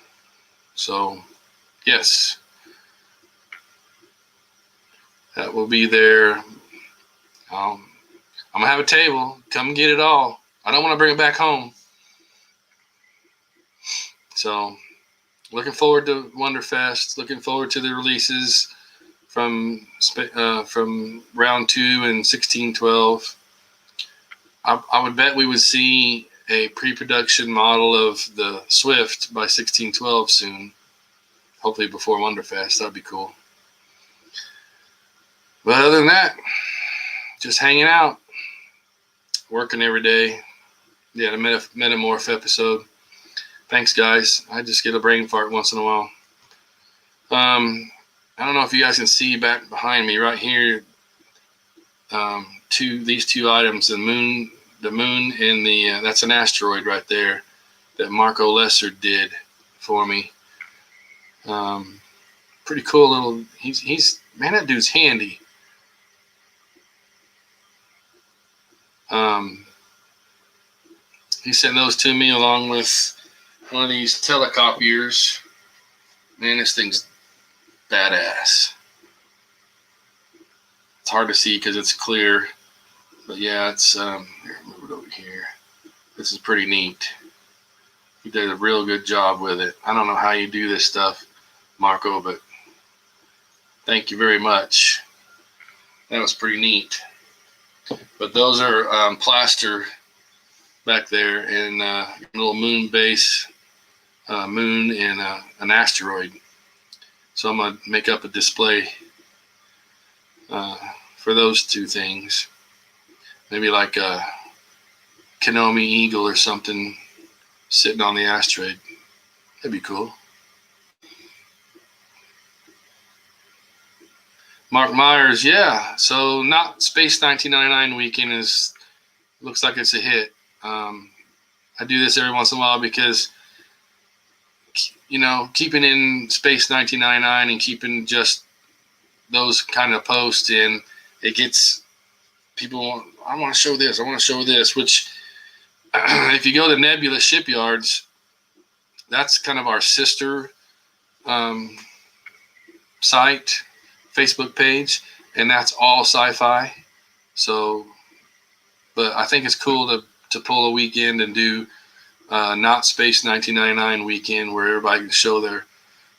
So yes, that will be there. I'm gonna have a table. Come get it all. I don't want to bring it back home. So looking forward to Wonderfest. Looking forward to the releases from round 2 and 1612. I would bet we would see a pre-production model of the Swift by 1612 soon. Hopefully before Wonderfest. That'd be cool. But other than that, just hanging out, working every day. Yeah, the Metamorph episode. Thanks, guys. I just get a brain fart once in a while. I don't know if you guys can see back behind me right here. These two items, the moon and the that's an asteroid right there that Marco Lesser did for me. Pretty cool little. He's man, that dude's handy. He sent those to me along with one of these telecopiers. Man, this thing's badass. It's hard to see because it's clear, but yeah, it's here, move it over here. This is pretty neat. He did a real good job with it. I don't know how you do this stuff, Marco, but thank you very much. That was pretty neat. But those are plaster back there, and a little moon base, moon, and an asteroid. So I'm gonna make up a display for those two things. Maybe like a Kenomi eagle or something sitting on the asteroid. That'd be cool. Mark Myers, yeah. So not Space 1999 weekend looks like it's a hit. I do this every once in a while because, keeping in Space 1999 and keeping just those kind of posts in, it gets people, I want to show this, which if you go to Nebula Shipyards, that's kind of our sister site, Facebook page, and that's all sci-fi. So, but I think it's cool to pull a weekend and do not Space 1999 weekend where everybody can show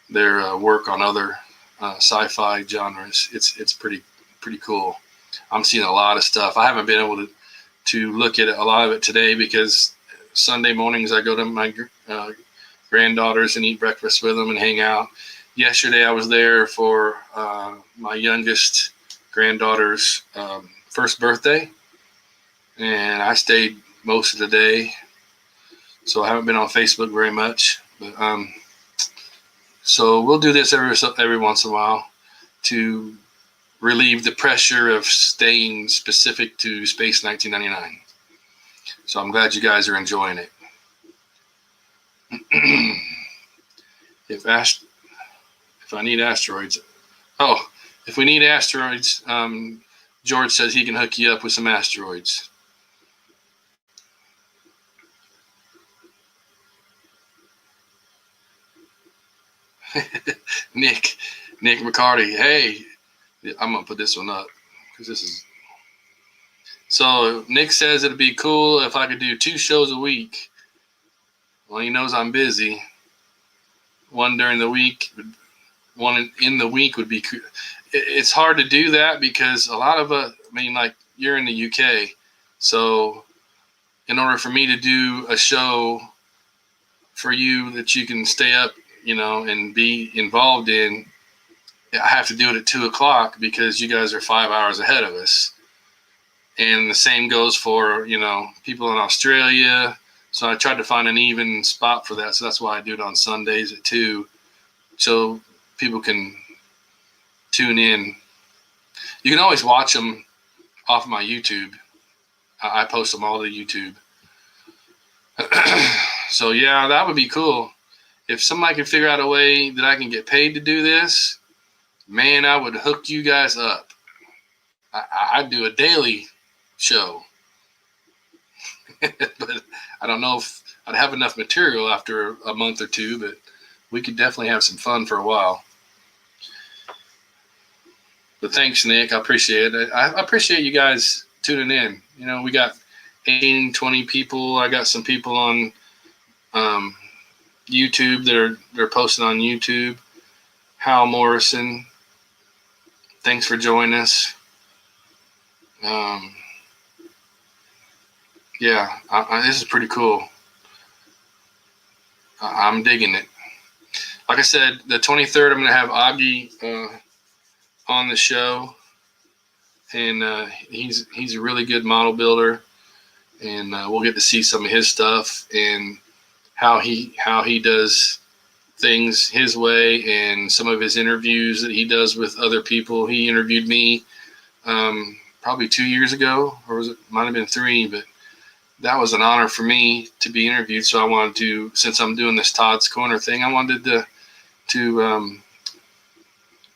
their work on other sci-fi genres. It's pretty cool. I'm seeing a lot of stuff. I haven't been able to look at a lot of it today because Sunday mornings I go to my granddaughters and eat breakfast with them and hang out. Yesterday I was there for my youngest granddaughter's first birthday, and I stayed most of the day, so I haven't been on Facebook very much. But so we'll do this every once in a while to relieve the pressure of staying specific to Space 1999. So I'm glad you guys are enjoying it. If I need asteroids, if we need asteroids, George says he can hook you up with some asteroids. Nick McCarty, hey, I'm gonna put this one up because this is. So Nick says it'd be cool if I could do 2 shows a week. Well, he knows I'm busy. One during the week, one in the week would be. It's hard to do that because a lot of like you're in the UK, so in order for me to do a show for you that you can stay up, and be involved in, I have to do it at 2:00 because you guys are 5 hours ahead of us. And the same goes for, people in Australia. So I tried to find an even spot for that. So that's why I do it on Sundays at 2, so people can tune in. You can always watch them off of my YouTube. I post them all to YouTube. So yeah, that would be cool. If somebody could figure out a way that I can get paid to do this, man, I would hook you guys up. I'd do a daily show. But I don't know if I'd have enough material after a month or 2, but we could definitely have some fun for a while. But thanks, Nick. I appreciate it. I appreciate you guys tuning in. We got 18, 20 people. I got some people on YouTube. They're posting on YouTube. Hal Morrison, thanks for joining us. Yeah, this is pretty cool. I'm digging it. Like I said, the 23rd, I'm going to have Augie on the show, and he's a really good model builder, and we'll get to see some of his stuff and how he does things his way, and some of his interviews that he does with other people. He interviewed me probably 2 years ago, or might have been 3, but that was an honor for me to be interviewed. So I wanted to, since I'm doing this Todd's Corner thing, I wanted to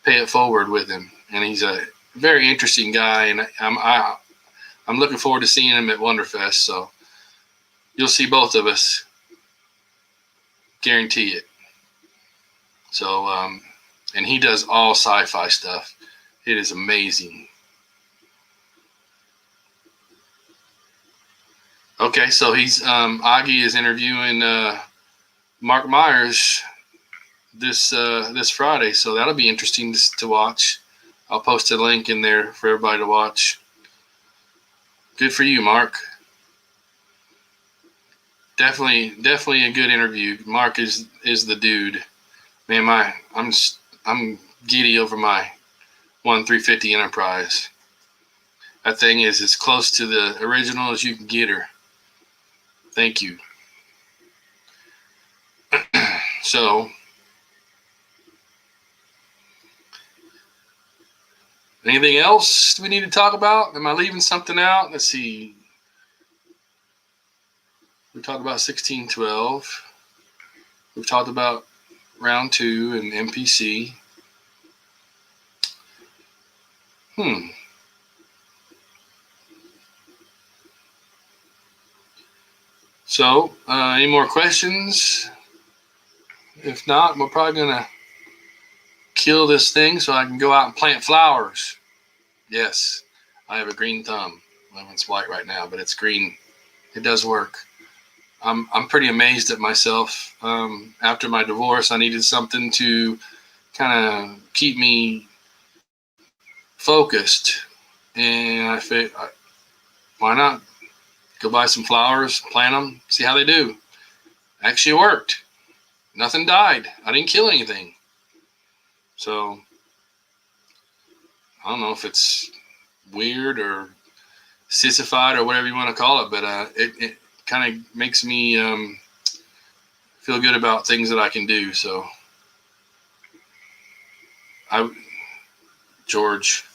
pay it forward with him. And he's a very interesting guy, and I'm I'm looking forward to seeing him at Wonderfest. So you'll see both of us. Guarantee it. So, and he does all sci-fi stuff. It is amazing. Okay, so he's Augie is interviewing Mark Myers this Friday, so that'll be interesting to watch. I'll post a link in there for everybody to watch. Good for you, Mark. Definitely a good interview. Mark is the dude. Man, I'm giddy over my 350 Enterprise. That thing is as close to the original as you can get her. Thank you. So, anything else we need to talk about? Am I leaving something out? Let's see. We talked about 1612. We've talked about round 2 and MPC. So, any more questions? If not, we're probably going to kill this thing so I can go out and plant flowers. Yes, I have a green thumb. Well, it's white right now, but it's green. It does work. I'm pretty amazed at myself. After my divorce, I needed something to kind of keep me focused. And I figured, why not go buy some flowers, plant them, see how they do. Actually worked. Nothing died. I didn't kill anything. So I don't know if it's weird or sissified or whatever you want to call it, but it kind of makes me feel good about things that I can do. So George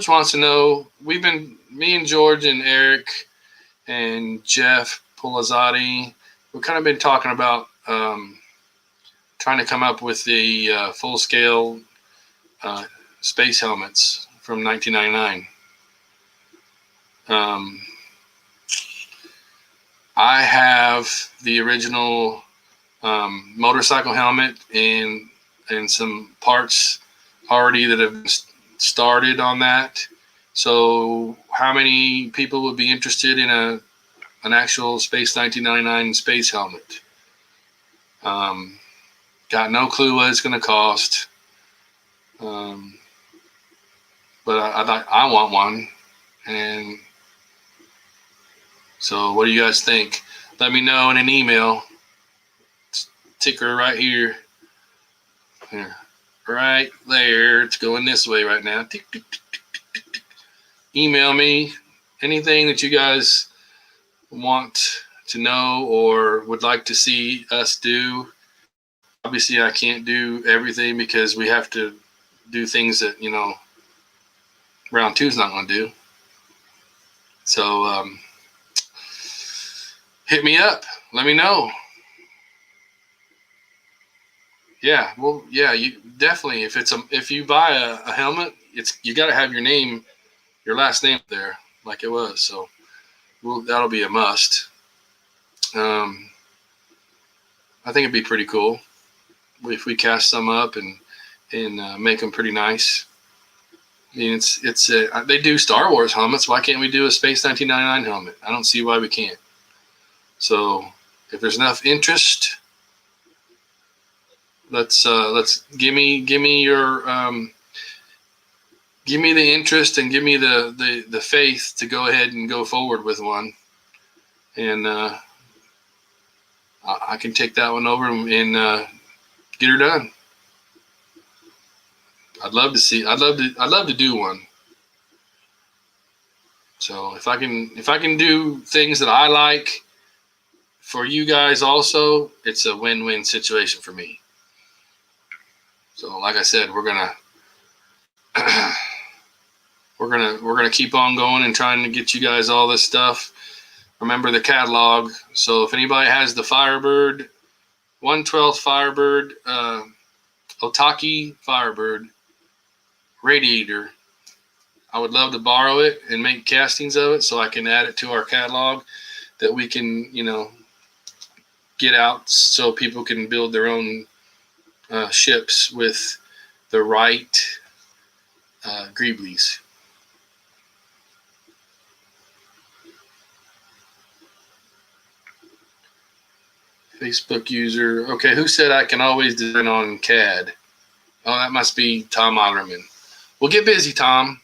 wants to know, me and George and Eric and Jeff Pulazati, we've kind of been talking about trying to come up with the full-scale space helmets from 1999. I have the original motorcycle helmet and some parts already that have started on that. So how many people would be interested in an actual Space 1999 space helmet? Got no clue what it's going to cost. But I want one. And so what do you guys think? Let me know in an email. Ticker right here. Right there. It's going this way right now. Tick, tick, tick, tick, tick, tick. Email me anything that you guys want to know or would like to see us do. Obviously, I can't do everything because we have to do things that, round 2 is not going to do. So hit me up. Let me know. Yeah, well, yeah, you definitely. If you buy a helmet, you got to have your last name there, like it was. So, that'll be a must. I think it'd be pretty cool if we cast some up and make them pretty nice. I mean, they do Star Wars helmets. Why can't we do a Space 1999 helmet? I don't see why we can't. So, if there's enough interest. Let's give me your give me the interest and give me the faith to go ahead and go forward with one, and I can take that one over and get her done. I'd love to do one. So if I can do things that I like for you guys also, it's a win-win situation for me. So, like I said, we're gonna keep on going and trying to get you guys all this stuff. Remember the catalog. So, if anybody has the Firebird, 1/12 Firebird, Otaki Firebird radiator, I would love to borrow it and make castings of it so I can add it to our catalog that we can, get out so people can build their own ships with the right greeblies. Facebook user. Okay, who said I can always design on CAD? Oh, that must be Tom Otterman. Well, get busy, Tom.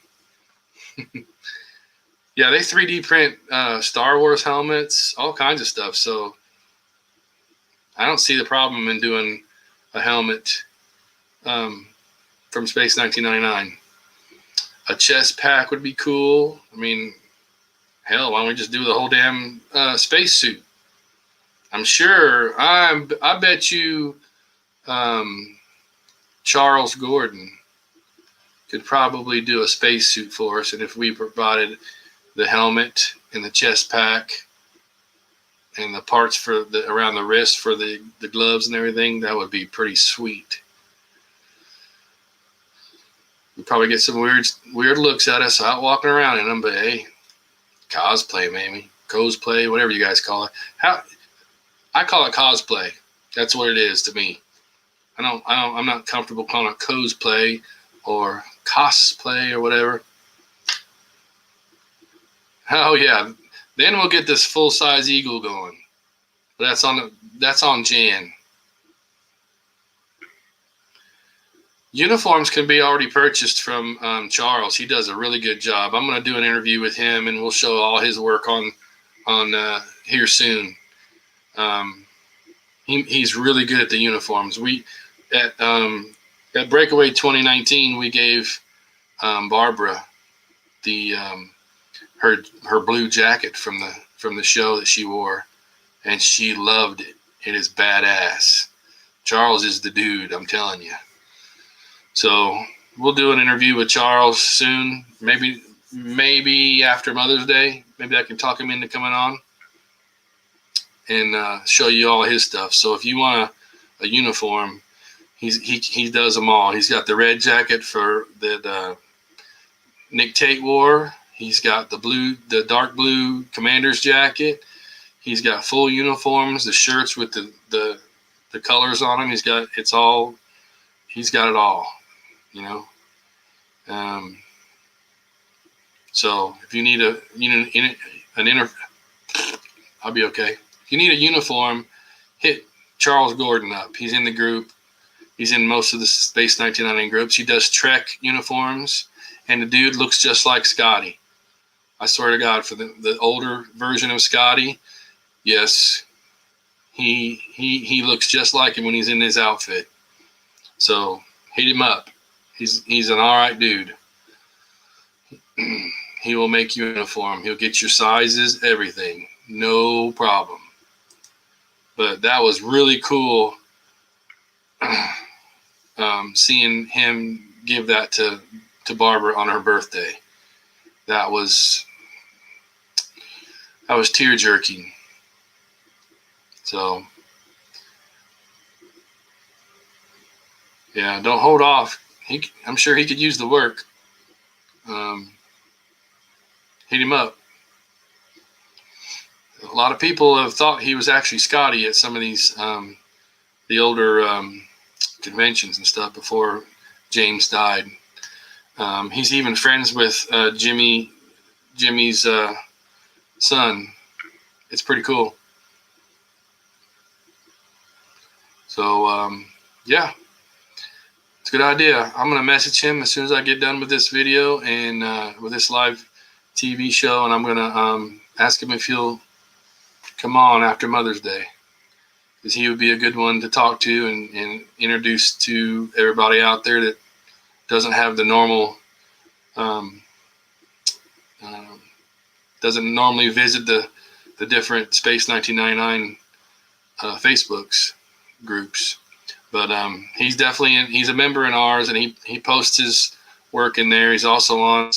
Yeah, they 3D print Star Wars helmets, all kinds of stuff. So I don't see the problem in doing a helmet from Space 1999. A chest pack would be cool. I mean, hell, why don't we just do the whole damn space suit? I'm sure. I bet you Charles Gordon could probably do a space suit for us, and if we provided the helmet and the chest pack and the parts for around the wrist for the gloves and everything, that would be pretty sweet. We'd probably get some weird looks at us out walking around in them, but hey, cosplay maybe, cosplay, whatever you guys call it. I call it cosplay. That's what it is to me. I'm not comfortable calling it cosplay or cosplay or whatever. Oh yeah, then we'll get this full-size eagle going. But that's on Jan. Uniforms can be already purchased from Charles. He does a really good job. I'm going to do an interview with him, and we'll show all his work on here soon. He's really good at the uniforms. We at Breakaway 2019, we gave Barbara the her blue jacket from the show that she wore, and she loved it. It is badass. Charles is the dude, I'm telling you. So we'll do an interview with Charles soon. Maybe after Mother's Day. Maybe I can talk him into coming on and show you all his stuff. So if you want a uniform, he does them all. He's got the red jacket for that Nick Tate wore. He's got the dark blue commander's jacket. He's got full uniforms, the shirts with the colors on them. He's got it all, So if you need I'll be okay. If you need a uniform, hit Charles Gordon up. He's in the group. He's in most of the Space 1999 groups. He does Trek uniforms, and the dude looks just like Scotty. I swear to God, for the older version of Scotty, yes, he looks just like him when he's in his outfit. So hit him up. He's an all right dude. He will make you a uniform. He'll get your sizes, everything. No problem. But that was really cool seeing him give that to Barbara on her birthday. That was tear-jerking. So, yeah, don't hold off. I'm sure he could use the work. Hit him up. A lot of people have thought he was actually Scotty at some of these the older conventions and stuff before James died. He's even friends with Jimmy's son. It's pretty cool. So yeah, it's a good idea. I'm gonna message him as soon as I get done with this video and with this live TV show, and I'm gonna ask him if he'll come on after Mother's Day, because he would be a good one to talk to and introduce to everybody out there that doesn't have the normal, doesn't normally visit the different Space 1999 Facebooks groups. But he's definitely he's a member in ours, and he posts his work in there. He's also on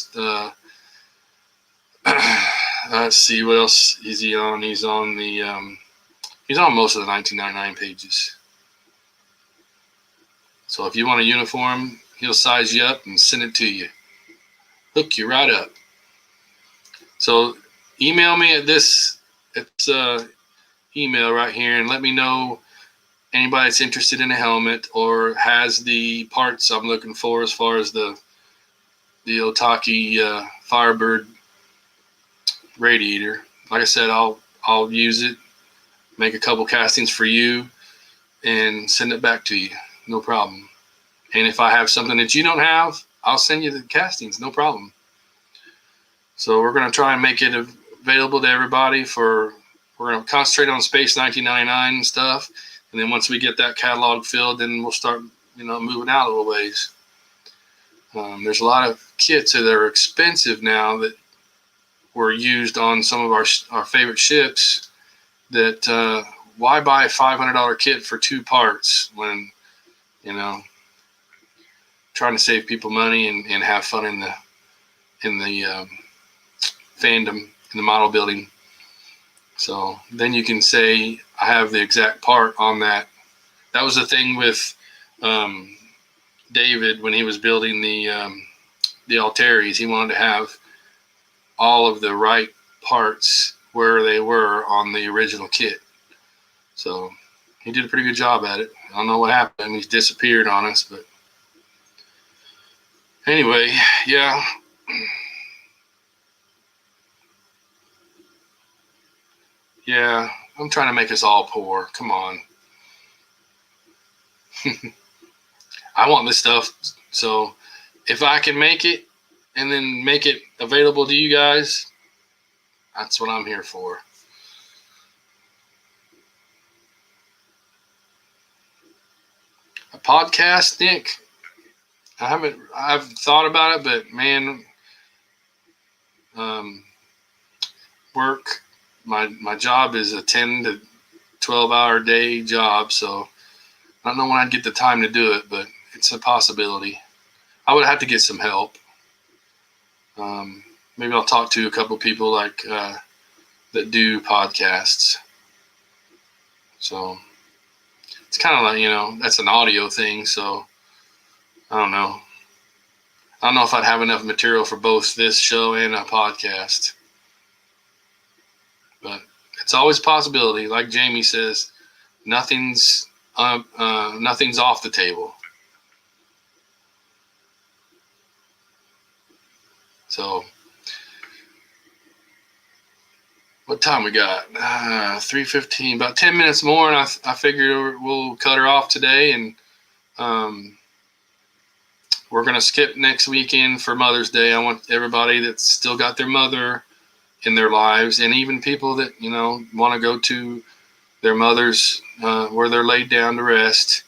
let's see, what else is he on? He's on he's on most of the 1999 pages. So if you want a uniform, he'll size you up and send it to you. Hook you right up. So email me at this email right here and let me know anybody that's interested in a helmet or has the parts I'm looking for as far as the Otaki Firebird radiator. Like I said, I'll use it, make a couple castings for you, and send it back to you. No problem. And if I have something that you don't have, I'll send you the castings. No problem. So we're going to try and make it available to everybody. We're going to concentrate on Space 1999 and stuff. And then once we get that catalog filled, then we'll start, moving out a little ways. There's a lot of kits that are expensive now that were used on some of our favorite ships that why buy a $500 kit for 2 parts when, trying to save people money and have fun in the fandom, in the model building. So then you can say, I have the exact part on that. That was the thing with David when he was building the Altaires. He wanted to have all of the right parts where they were on the original kit. So he did a pretty good job at it. I don't know what happened. He's disappeared on us, but anyway, yeah. Yeah, I'm trying to make us all poor. Come on. I want this stuff. So if I can make it and then make it available to you guys, that's what I'm here for. A podcast, Nick? I've thought about it, but man, work, my job is a 10 to 12 hour day job, so I don't know when I'd get the time to do it, but it's a possibility. I would have to get some help. Maybe I'll talk to a couple people like that do podcasts. So it's kind of like, that's an audio thing, so I don't know. I don't know if I'd have enough material for both this show and a podcast. But it's always a possibility. Like Jamie says, nothing's off the table. So, what time we got? 3:15. About 10 minutes more, and I figured we'll cut her off today, and we're gonna skip next weekend for Mother's Day. I want everybody that's still got their mother in their lives, and even people that want to go to their mothers where they're laid down to rest,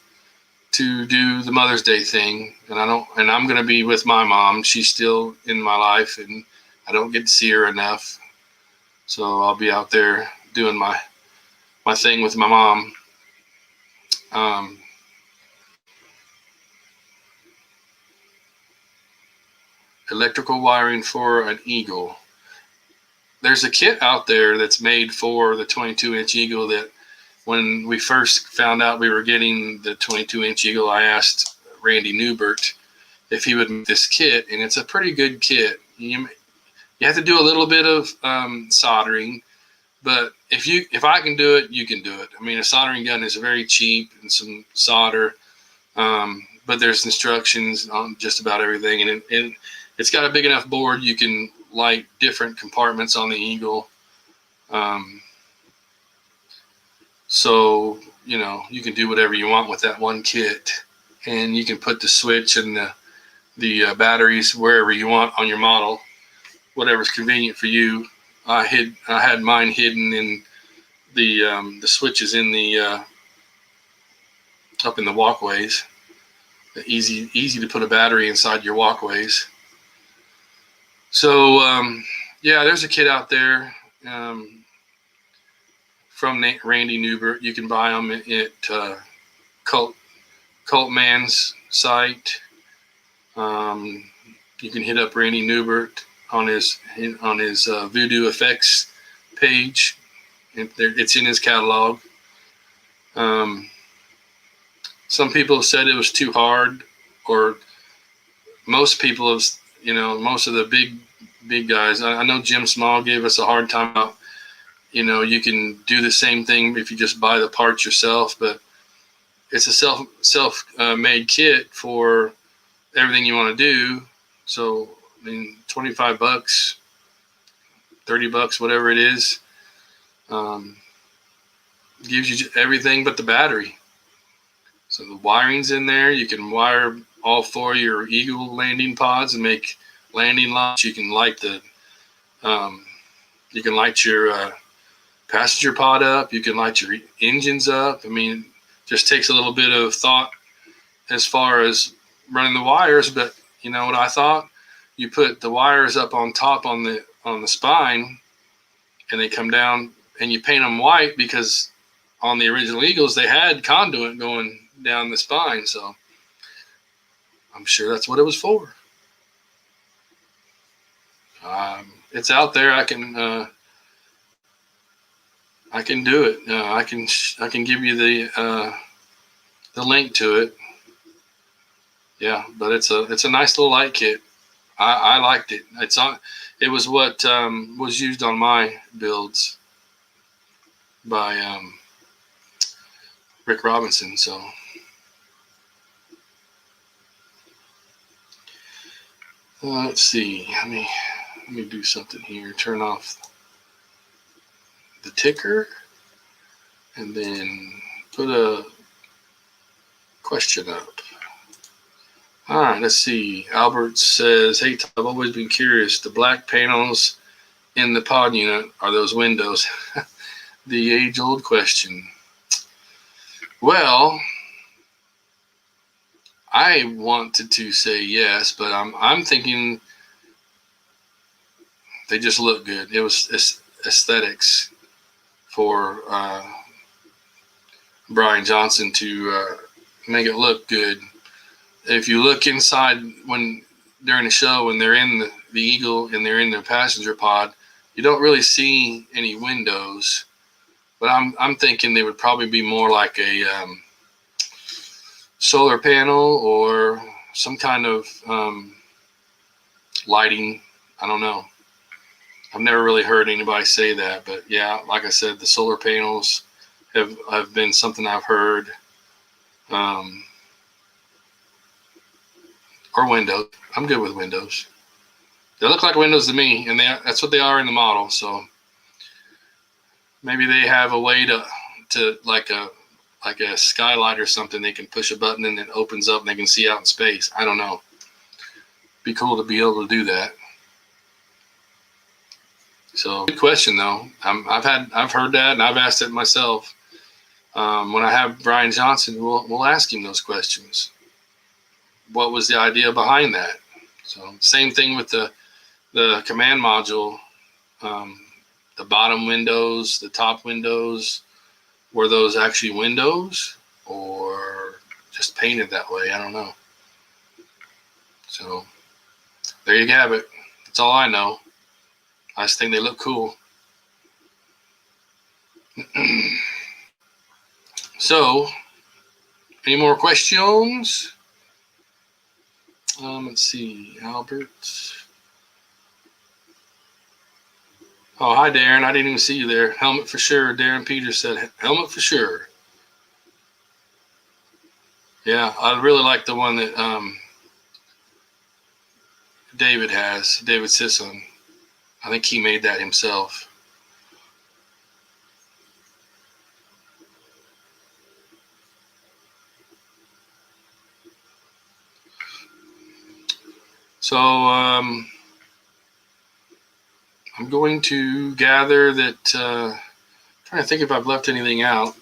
to do the Mother's Day thing. And I'm going to be with my mom. She's still in my life, and I don't get to see her enough. So I'll be out there doing my thing with my mom. Electrical wiring for an Eagle. There's a kit out there that's made for the 22-inch Eagle that when we first found out we were getting the 22-inch Eagle, I asked Randy Newbert if he would make this kit, and it's a pretty good kit. You have to do a little bit of soldering, but if I can do it, you can do it. I mean, a soldering gun is very cheap and some solder, but there's instructions on just about everything, and it's got a big enough board you can light different compartments on the Eagle. So, you can do whatever you want with that one kit, and you can put the switch and the batteries wherever you want on your model, whatever's convenient for you. I had mine hidden in the switches in the up in the walkways. Easy to put a battery inside your walkways. So yeah, there's a kit out there from Randy Newbert. You can buy them at Cult Man's site. You can hit up Randy Newbert on his Voodoo Effects page. It's in his catalog. Some people have said it was too hard, or most people most of the big guys. I know Jim Small gave us a hard time about, you can do the same thing if you just buy the parts yourself, but it's a self-made kit for everything you want to do. So, I mean, $25, $30, whatever it is, gives you everything but the battery. So the wiring's in there. You can wire all 4 of your Eagle landing pods and make landing lights. You can light your passenger pod up. You can light your engines up. I mean, just takes a little bit of thought as far as running the wires. But you know what I thought? You put the wires up on top on the spine, and they come down, and you paint them white, because on the original Eagles they had conduit going down the spine. So I'm sure that's what it was for. It's out there. I can do it. I can give you the link to it. Yeah, but it's a nice little light kit. I liked it. It was what was used on my builds by Rick Robinson. So let's see. Let me do something here. Turn off the ticker, and then put a question up. All right, let's see. Albert says, "Hey, Todd, I've always been curious. The black panels in the pod unit, are those windows?" The age-old question. Well, I wanted to say yes, but I'm thinking they just look good. It was aesthetics for Brian Johnson to make it look good. If you look inside during the show, when they're in the Eagle and they're in their passenger pod, you don't really see any windows. But I'm thinking they would probably be more like a solar panel or some kind of lighting. I don't know. I've never really heard anybody say that, but yeah, like I said, the solar panels have been something I've heard. Or windows. I'm good with windows. They look like windows to me, and that's what they are in the model. So maybe they have a way to like a skylight or something. They can push a button and it opens up and they can see out in space. I don't know. Be cool to be able to do that. So good question though. I've heard that, and I've asked it myself. When I have Brian Johnson, we'll ask him those questions. What was the idea behind that? So same thing with the command module. The bottom windows, the top windows, were those actually windows or just painted that way? I don't know. So there you have it. That's all I know. I just think they look cool. So, any more questions? Let's see, Albert. Oh, hi, Darren. I didn't even see you there. Helmet for sure. Darren Peters said helmet for sure. Yeah, I really like the one that David has. David Sisson. I think he made that himself. So I'm going to gather that, trying to think if I've left anything out.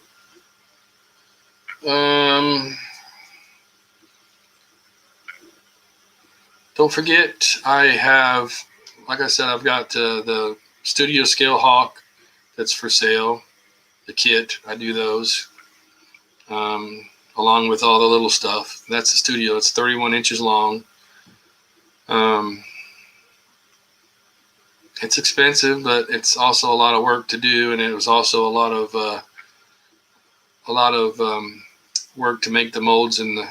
Don't forget, I have, like I said, I've got the Studio Scale Hawk that's for sale, the kit. I do those, along with all the little stuff. That's the Studio. It's 31 inches long. It's expensive, but it's also a lot of work to do, and it was also a lot of work to make the molds and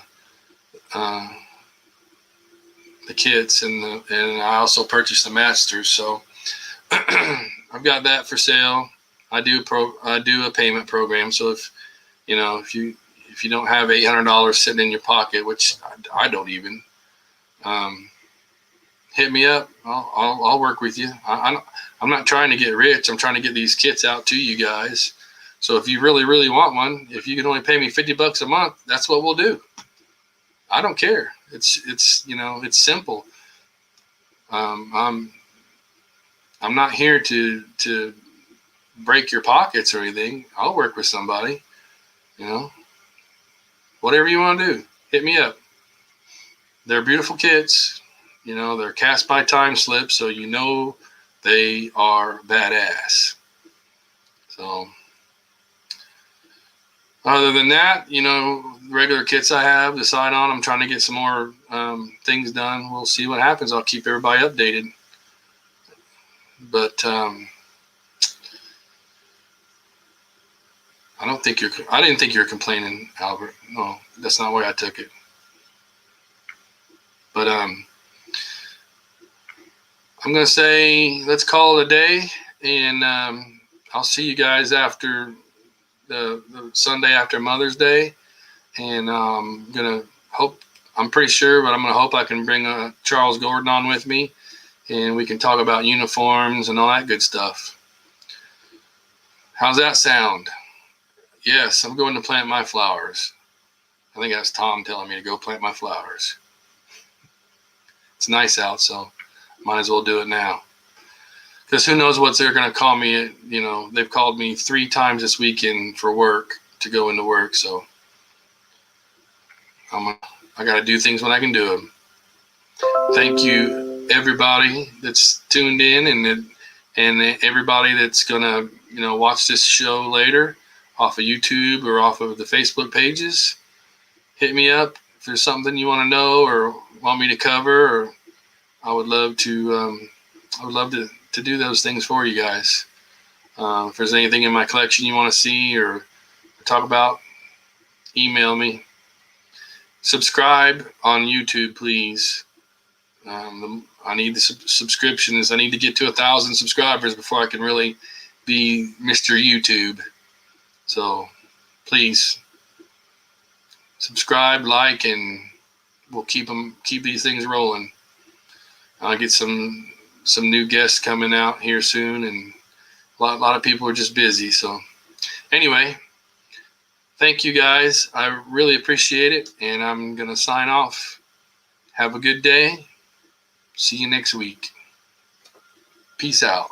the kits, and I also purchased the masters. So I've got that for sale. I do a payment program. So if you don't have $800 sitting in your pocket, which I don't even, hit me up. I'll work with you. I'm not trying to get rich. I'm trying to get these kits out to you guys. So if you really, really want one, if you can only pay me $50 a month, that's what we'll do. I don't care. It's simple. I'm not here to break your pockets or anything. I'll work with somebody. Whatever you want to do, hit me up. They're beautiful kits. They're cast by time slips, so they are badass. So other than that, regular kits I have to sign on. I'm trying to get some more things done. We'll see what happens. I'll keep everybody updated. But I didn't think you were complaining, Albert. No, that's not the way I took it. But I'm gonna say let's call it a day, and I'll see you guys after the Sunday after Mother's Day, and I'm pretty sure, but I'm gonna hope I can bring Charles Gordon on with me, and we can talk about uniforms and all that good stuff. How's that sound? Yes, I'm going to plant my flowers. I think that's Tom telling me to go plant my flowers. It's nice out, so might as well do it now. Because who knows what they're going to call me. They've called me 3 times this weekend for work, to go into work. So I got to do things when I can do them. Thank you, everybody that's tuned in, and everybody that's going to watch this show later off of YouTube or off of the Facebook pages. Hit me up if there's something you want to know or want me to cover, or I would love to do those things for you guys. If there's anything in my collection you want to see or talk about, email me. Subscribe on YouTube, please. I need the subscriptions. I need to get to 1,000 subscribers before I can really be Mr. YouTube. So please subscribe, like, and we'll keep these things rolling. I'll get some new guests coming out here soon, and a lot of people are just busy. So anyway, thank you guys. I really appreciate it, and I'm going to sign off. Have a good day. See you next week. Peace out.